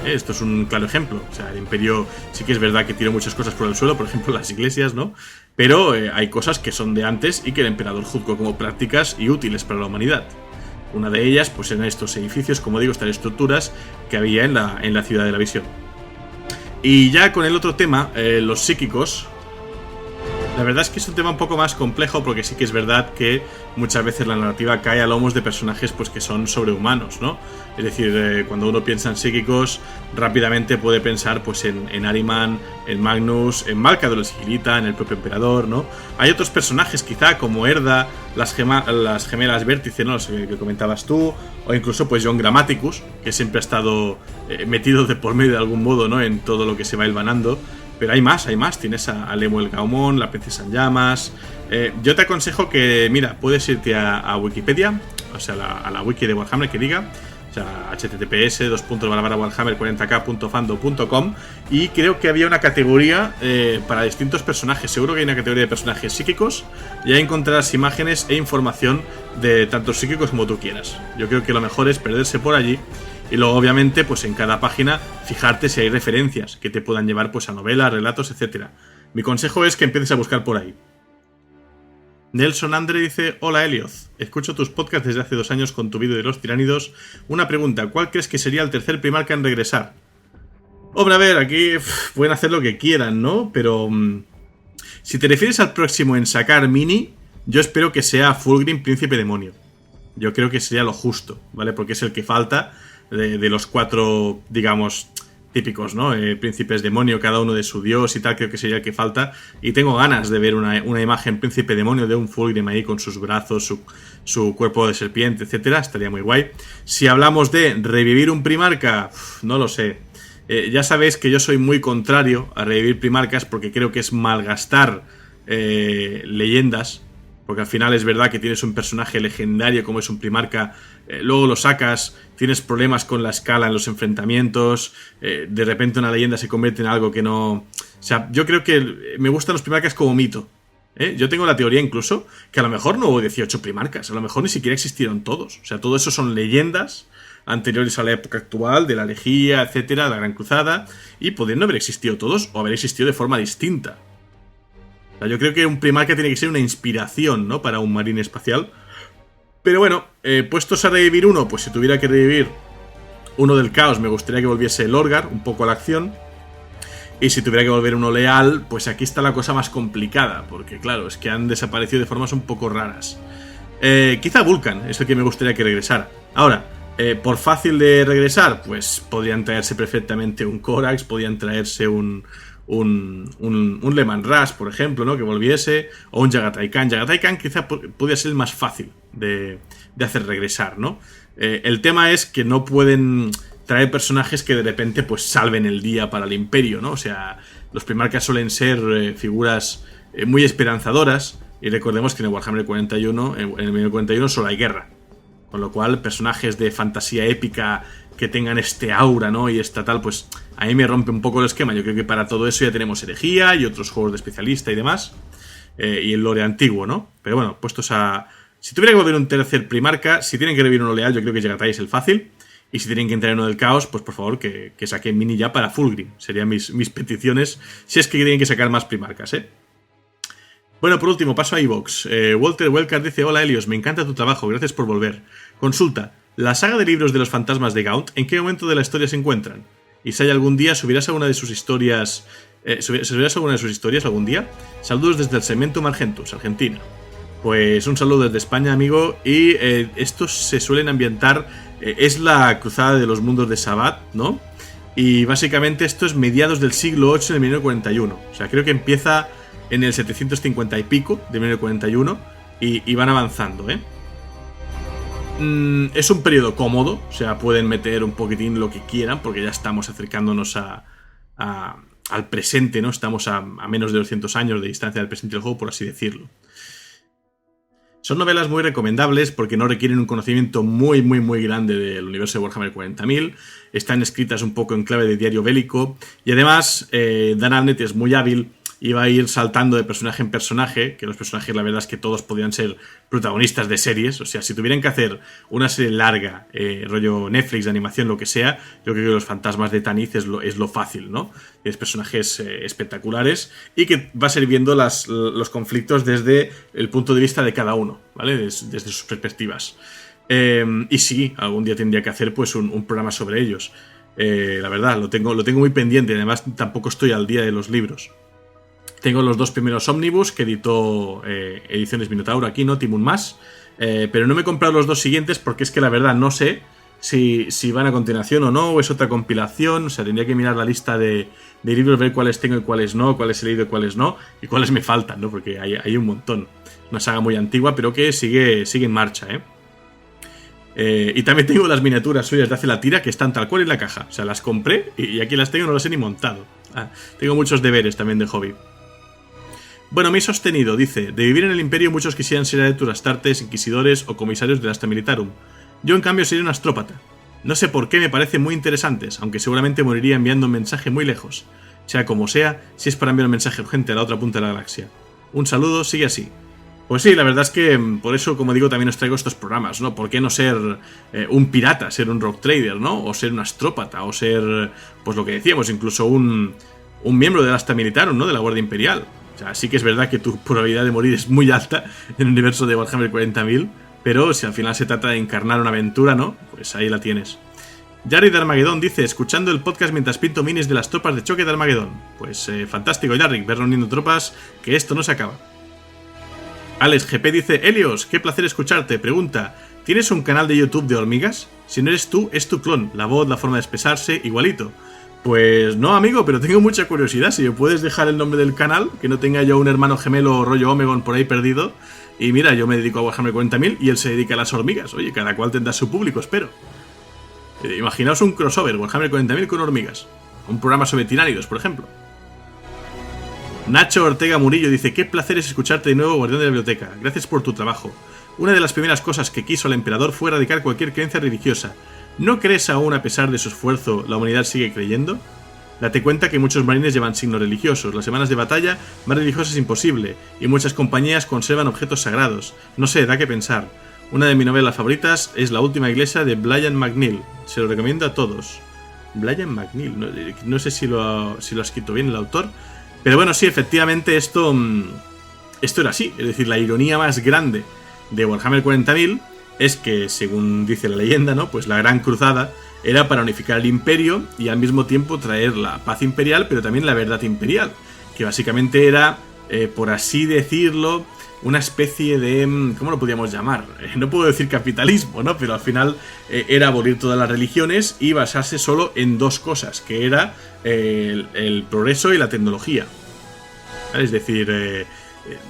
Esto es un claro ejemplo. O sea, el Imperio sí que es verdad que tiró muchas cosas por el suelo, por ejemplo las iglesias, ¿no? Pero hay cosas que son de antes y que el emperador juzgó como prácticas y útiles para la humanidad. Una de ellas, pues eran estos edificios, como digo, estas estructuras que había en la ciudad de la visión. Y ya con el otro tema, los psíquicos, la verdad es que es un tema un poco más complejo porque sí que es verdad que muchas veces la narrativa cae a lomos de personajes pues que son sobrehumanos, ¿no? Es decir, cuando uno piensa en psíquicos, rápidamente puede pensar pues en Ahriman, en Magnus, en Malca de los Sigilita, en el propio emperador, ¿no? Hay otros personajes quizá como Erda, las gemelas Vértice, ¿no? Los que comentabas tú, o incluso pues John Grammaticus, que siempre ha estado metido de por medio de algún modo, ¿no? En todo lo que se va hilvanando. Pero hay más. Tienes a Lemuel Gaumont, la princesa en llamas. Yo te aconsejo que, mira, puedes irte a Wikipedia, o sea, a la wiki de Warhammer que diga, o sea, https://warhammer40k.fando.com, y creo que había una categoría para distintos personajes. Seguro que hay una categoría de personajes psíquicos y ahí encontrarás imágenes e información de tanto psíquicos como tú quieras. Yo creo que lo mejor es perderse por allí. Y luego, obviamente, pues en cada página fijarte si hay referencias que te puedan llevar pues a novelas, relatos, etc. Mi consejo es que empieces a buscar por ahí. Nelson Andre dice: hola Elioz, escucho tus podcasts desde hace 2 años con tu vídeo de los tiránidos. Una pregunta, ¿cuál crees que sería el tercer primarca en regresar? Hombre, a ver, aquí pueden hacer lo que quieran, ¿no? Pero si te refieres al próximo en sacar mini, yo espero que sea Fulgrim Príncipe Demonio. Yo creo que sería lo justo, ¿vale? Porque es el que falta de los 4, digamos, típicos, ¿no? Príncipes demonio, cada uno de su dios y tal, creo que sería el que falta. Y tengo ganas de ver una imagen príncipe demonio de un Fulgrim ahí con sus brazos, su cuerpo de serpiente, etcétera. Estaría muy guay. Si hablamos de revivir un primarca, no lo sé. Ya sabéis que yo soy muy contrario a revivir primarcas porque creo que es malgastar leyendas. Porque al final es verdad que tienes un personaje legendario como es un primarca, luego lo sacas, tienes problemas con la escala en los enfrentamientos, de repente una leyenda se convierte en algo que no... O sea, yo creo que me gustan los primarcas como mito. Yo tengo la teoría incluso que a lo mejor no hubo 18 primarcas, a lo mejor ni siquiera existieron todos. O sea, todo eso son leyendas anteriores a la época actual, de la Lejía, etcétera, de la Gran Cruzada, y podrían no haber existido todos o haber existido de forma distinta. O sea, yo creo que un primarca tiene que ser una inspiración, ¿no? Para un marine espacial. Pero bueno, puestos a revivir uno, pues si tuviera que revivir uno del caos, me gustaría que volviese el Orgar, un poco a la acción. Y si tuviera que volver uno leal, pues aquí está la cosa más complicada, porque claro, es que han desaparecido de formas un poco raras. Quizá Vulcan es el que me gustaría que regresara. Ahora, por fácil de regresar, pues podrían traerse perfectamente un Corax, podrían traerse un Leman Rush, por ejemplo, ¿no? Que volviese, o un Yagatai Khan. Yagatai Khan quizá podría ser el más fácil de hacer regresar, ¿no? El tema es que no pueden traer personajes que de repente pues salven el día para el Imperio, ¿no? O sea, Los primarcas suelen ser figuras muy esperanzadoras, y recordemos que en el Warhammer 41, en el 1041 solo hay guerra. Con lo cual, personajes de fantasía épica que tengan este aura, ¿no? Y esta tal, pues a mí me rompe un poco el esquema. Yo creo que para todo eso ya tenemos herejía y otros juegos de especialista y demás. Y el lore antiguo, ¿no? Pero bueno, puestos a... Si tuviera que volver un tercer primarca, si tienen que revivir uno leal, yo creo que Jagatai es el fácil. Y si tienen que entrar en uno del caos, pues por favor que saquen Mini ya para Fulgrim. Serían mis peticiones, si es que tienen que sacar más primarcas, ¿eh? Bueno, por último, paso a iVoox. Walter Welcar dice: hola Helios, me encanta tu trabajo, gracias por volver. Consulta, ¿la saga de libros de los fantasmas de Gaunt en qué momento de la historia se encuentran? Y si hay algún día, ¿subirás alguna de sus historias? ¿Subirás alguna de sus historias algún día? Saludos desde el Cementum Argentus, Argentina. Pues un saludo desde España, amigo. Y estos se suelen ambientar... es la cruzada de los mundos de Sabbat, ¿no? Y básicamente esto es mediados del siglo VIII del 1941. O sea, creo que empieza en el 750 y pico de 1941 y van avanzando, ¿eh? Es un periodo cómodo, o sea, pueden meter un poquitín lo que quieran, porque ya estamos acercándonos al presente, ¿no? Estamos a menos de 200 años de distancia del presente del juego, por así decirlo. Son novelas muy recomendables porque no requieren un conocimiento muy grande del universo de Warhammer 40.000. Están escritas un poco en clave de diario bélico. Y además, Dan Abnett es muy hábil y va a ir saltando de personaje en personaje, que los personajes la verdad es que todos podrían ser protagonistas de series. O sea, si tuvieran que hacer una serie larga, rollo Netflix, de animación, lo que sea, yo creo que los fantasmas de Tanith es lo fácil, ¿no? Es personajes espectaculares y que va a ser viendo los conflictos desde el punto de vista de cada uno, ¿vale? Desde sus perspectivas. Y sí, algún día tendría que hacer pues un programa sobre ellos. La verdad, lo tengo muy pendiente. Además, tampoco estoy al día de los libros. Tengo los dos primeros ómnibus que editó Ediciones Minotauro aquí, ¿no? Timun Más. Pero no me he comprado los dos siguientes porque es que la verdad no sé si van a continuación o no, o es otra compilación. O sea, tendría que mirar la lista de libros, ver cuáles tengo y cuáles no, cuáles he leído y cuáles no, y cuáles me faltan, ¿no? Porque hay un montón. Una saga muy antigua, pero que sigue en marcha, ¿eh? Y también tengo las miniaturas suyas de Hace la Tira que están tal cual en la caja. O sea, las compré y aquí las tengo, no las he ni montado. Tengo muchos deberes también de hobby. Bueno, me he sostenido, dice: de vivir en el Imperio muchos quisieran ser adeptos astartes, inquisidores o comisarios del Asta Militarum. Yo en cambio sería un astrópata. No sé por qué me parecen muy interesantes, aunque seguramente moriría enviando un mensaje muy lejos. Sea como sea, si es para enviar un mensaje urgente a la otra punta de la galaxia. Un saludo, sigue así. Pues sí, la verdad es que por eso, como digo, también os traigo estos programas, ¿no? ¿Por qué no ser un pirata, ser un rock trader, ¿no? O ser un astrópata, o ser, pues lo que decíamos, incluso un miembro del Asta Militarum, ¿no? De la Guardia Imperial. O sea, sí que es verdad que tu probabilidad de morir es muy alta en el universo de Warhammer 40.000, pero si al final se trata de encarnar una aventura, ¿no? Pues ahí la tienes. Jarry de Armagedón dice: escuchando el podcast mientras pinto minis de las tropas de choque de Armagedón. Pues fantástico, Jarry, ver reuniendo tropas, que esto no se acaba. Alex GP dice: Helios, qué placer escucharte. Pregunta: ¿tienes un canal de YouTube de hormigas? Si no eres tú, es tu clon. La voz, la forma de expresarse, igualito. Pues no, amigo, pero tengo mucha curiosidad. Si me puedes dejar el nombre del canal, que no tenga yo un hermano gemelo rollo Omegon por ahí perdido. Y mira, yo me dedico a Warhammer 40.000 y él se dedica a las hormigas. Oye, cada cual tendrá su público, espero. Imaginaos un crossover, Warhammer 40.000 con hormigas. Un programa sobre tiránidos, por ejemplo. Nacho Ortega Murillo dice: qué placer es escucharte de nuevo, guardián de la biblioteca. Gracias por tu trabajo. Una de las primeras cosas que quiso el emperador fue erradicar cualquier creencia religiosa. ¿No crees aún, a pesar de su esfuerzo, la humanidad sigue creyendo? Date cuenta que muchos marines llevan signos religiosos, las semanas de batalla más religiosas es imposible, y muchas compañías conservan objetos sagrados. No sé, da que pensar. Una de mis novelas favoritas es La última iglesia de Brian McNeill. Se lo recomiendo a todos. Brian McNeill, no sé si lo ha escrito bien el autor, pero bueno, sí, efectivamente esto era así. Es decir, la ironía más grande de Warhammer 40.000 es que, según dice la leyenda, ¿no? Pues la Gran Cruzada era para unificar el Imperio y al mismo tiempo traer la paz imperial, pero también la verdad imperial, que básicamente era, por así decirlo, una especie de... ¿cómo lo podríamos llamar? No puedo decir capitalismo, ¿no? Pero al final era abolir todas las religiones y basarse solo en dos cosas, que era el progreso y la tecnología. ¿Vale? Es decir,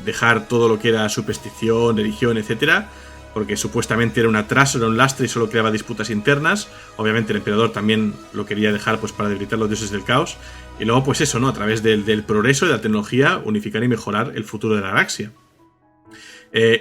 dejar todo lo que era superstición, religión, etcétera, porque supuestamente era un atraso, era un lastre y solo creaba disputas internas. Obviamente el emperador también lo quería dejar pues para debilitar los dioses del caos. Y luego pues eso, ¿no? A través del progreso y de la tecnología, unificar y mejorar el futuro de la galaxia.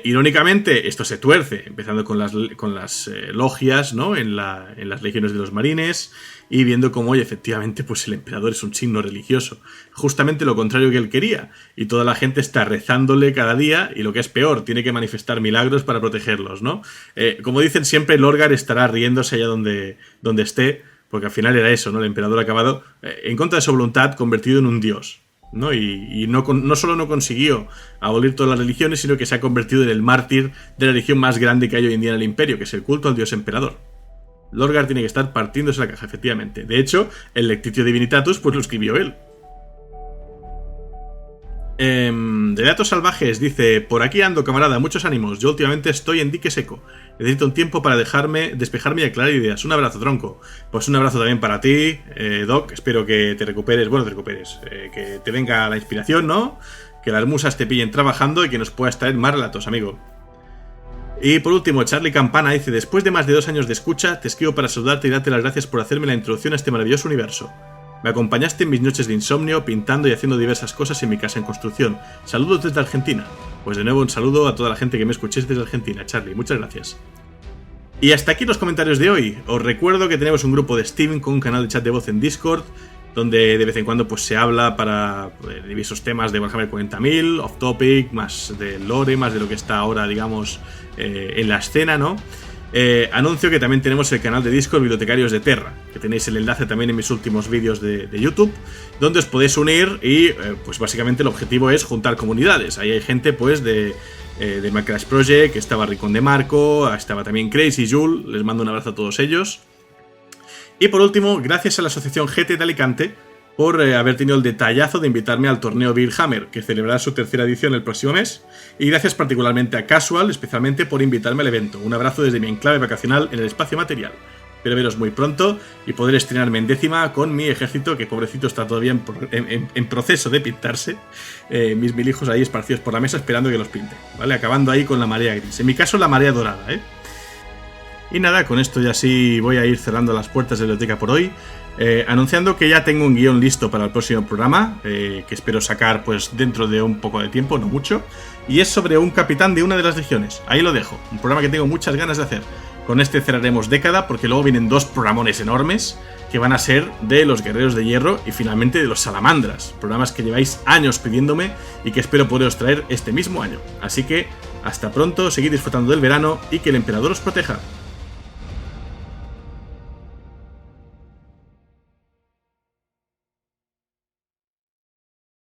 Irónicamente, esto se tuerce, empezando con las logias, ¿no? En las legiones de los marines, y viendo cómo hoy efectivamente pues el emperador es un signo religioso, justamente lo contrario que él quería, y toda la gente está rezándole cada día, y lo que es peor, tiene que manifestar milagros para protegerlos, ¿no? Como dicen siempre, Lorgar estará riéndose allá donde esté, porque al final era eso, ¿no? El emperador acabado, en contra de su voluntad, convertido en un dios, ¿no? Y no solo no consiguió abolir todas las religiones, sino que se ha convertido en el mártir de la religión más grande que hay hoy en día en el imperio, que es el culto al dios emperador. Lorgar tiene que estar partiéndose la caja, efectivamente. De hecho, el Lectitio Divinitatus pues lo escribió él. De Datos Salvajes dice: por aquí ando, camarada, muchos ánimos. Yo últimamente estoy en dique seco. Necesito un tiempo para despejarme y aclarar ideas. Un abrazo, tronco. Pues un abrazo también para ti, Doc. Espero que te recuperes, que te venga la inspiración, ¿no? Que las musas te pillen trabajando y que nos puedas traer más relatos, amigo. Y por último, Charlie Campana dice: después de más de 2 años de escucha, te escribo para saludarte y darte las gracias por hacerme la introducción a este maravilloso universo. Me acompañaste en mis noches de insomnio, pintando y haciendo diversas cosas en mi casa en construcción. Saludos desde Argentina. Pues de nuevo un saludo a toda la gente que me escuchéis desde Argentina, Charlie. Muchas gracias. Y hasta aquí los comentarios de hoy. Os recuerdo que tenemos un grupo de Steam con un canal de chat de voz en Discord, donde de vez en cuando pues se habla para diversos temas de Warhammer 40.000, off topic, más de lore, más de lo que está ahora, digamos, en la escena, ¿no? Anuncio que también tenemos el canal de Discord Bibliotecarios de Terra, que tenéis el enlace también en mis últimos vídeos de YouTube, donde os podéis unir y pues básicamente el objetivo es juntar comunidades. Ahí hay gente pues de Macrash Project, estaba Ricón de Marco, estaba también Crazy Jul, les mando un abrazo a todos ellos. Y por último, gracias a la asociación GT de Alicante por haber tenido el detallazo de invitarme al torneo Beer Hammer, que celebrará su 3ª edición el próximo mes. Y gracias particularmente a Casual, especialmente por invitarme al evento. Un abrazo desde mi enclave vacacional en el espacio material. Espero veros muy pronto y poder estrenarme en 10ª con mi ejército, que pobrecito está todavía en proceso de pintarse. Mis 1000 hijos ahí esparcidos por la mesa esperando que los pinte, ¿vale? Acabando ahí con la marea gris. En mi caso, la marea dorada, ¿eh? Y nada, con esto ya sí voy a ir cerrando las puertas de la biblioteca por hoy, anunciando que ya tengo un guión listo para el próximo programa, que espero sacar pues dentro de un poco de tiempo, no mucho, y es sobre un capitán de una de las legiones. Ahí lo dejo, un programa que tengo muchas ganas de hacer. Con este cerraremos década, porque luego vienen 2 programones enormes que van a ser de los Guerreros de Hierro y finalmente de los Salamandras, programas que lleváis años pidiéndome y que espero poderos traer este mismo año. Así que hasta pronto, seguid disfrutando del verano y que el emperador os proteja.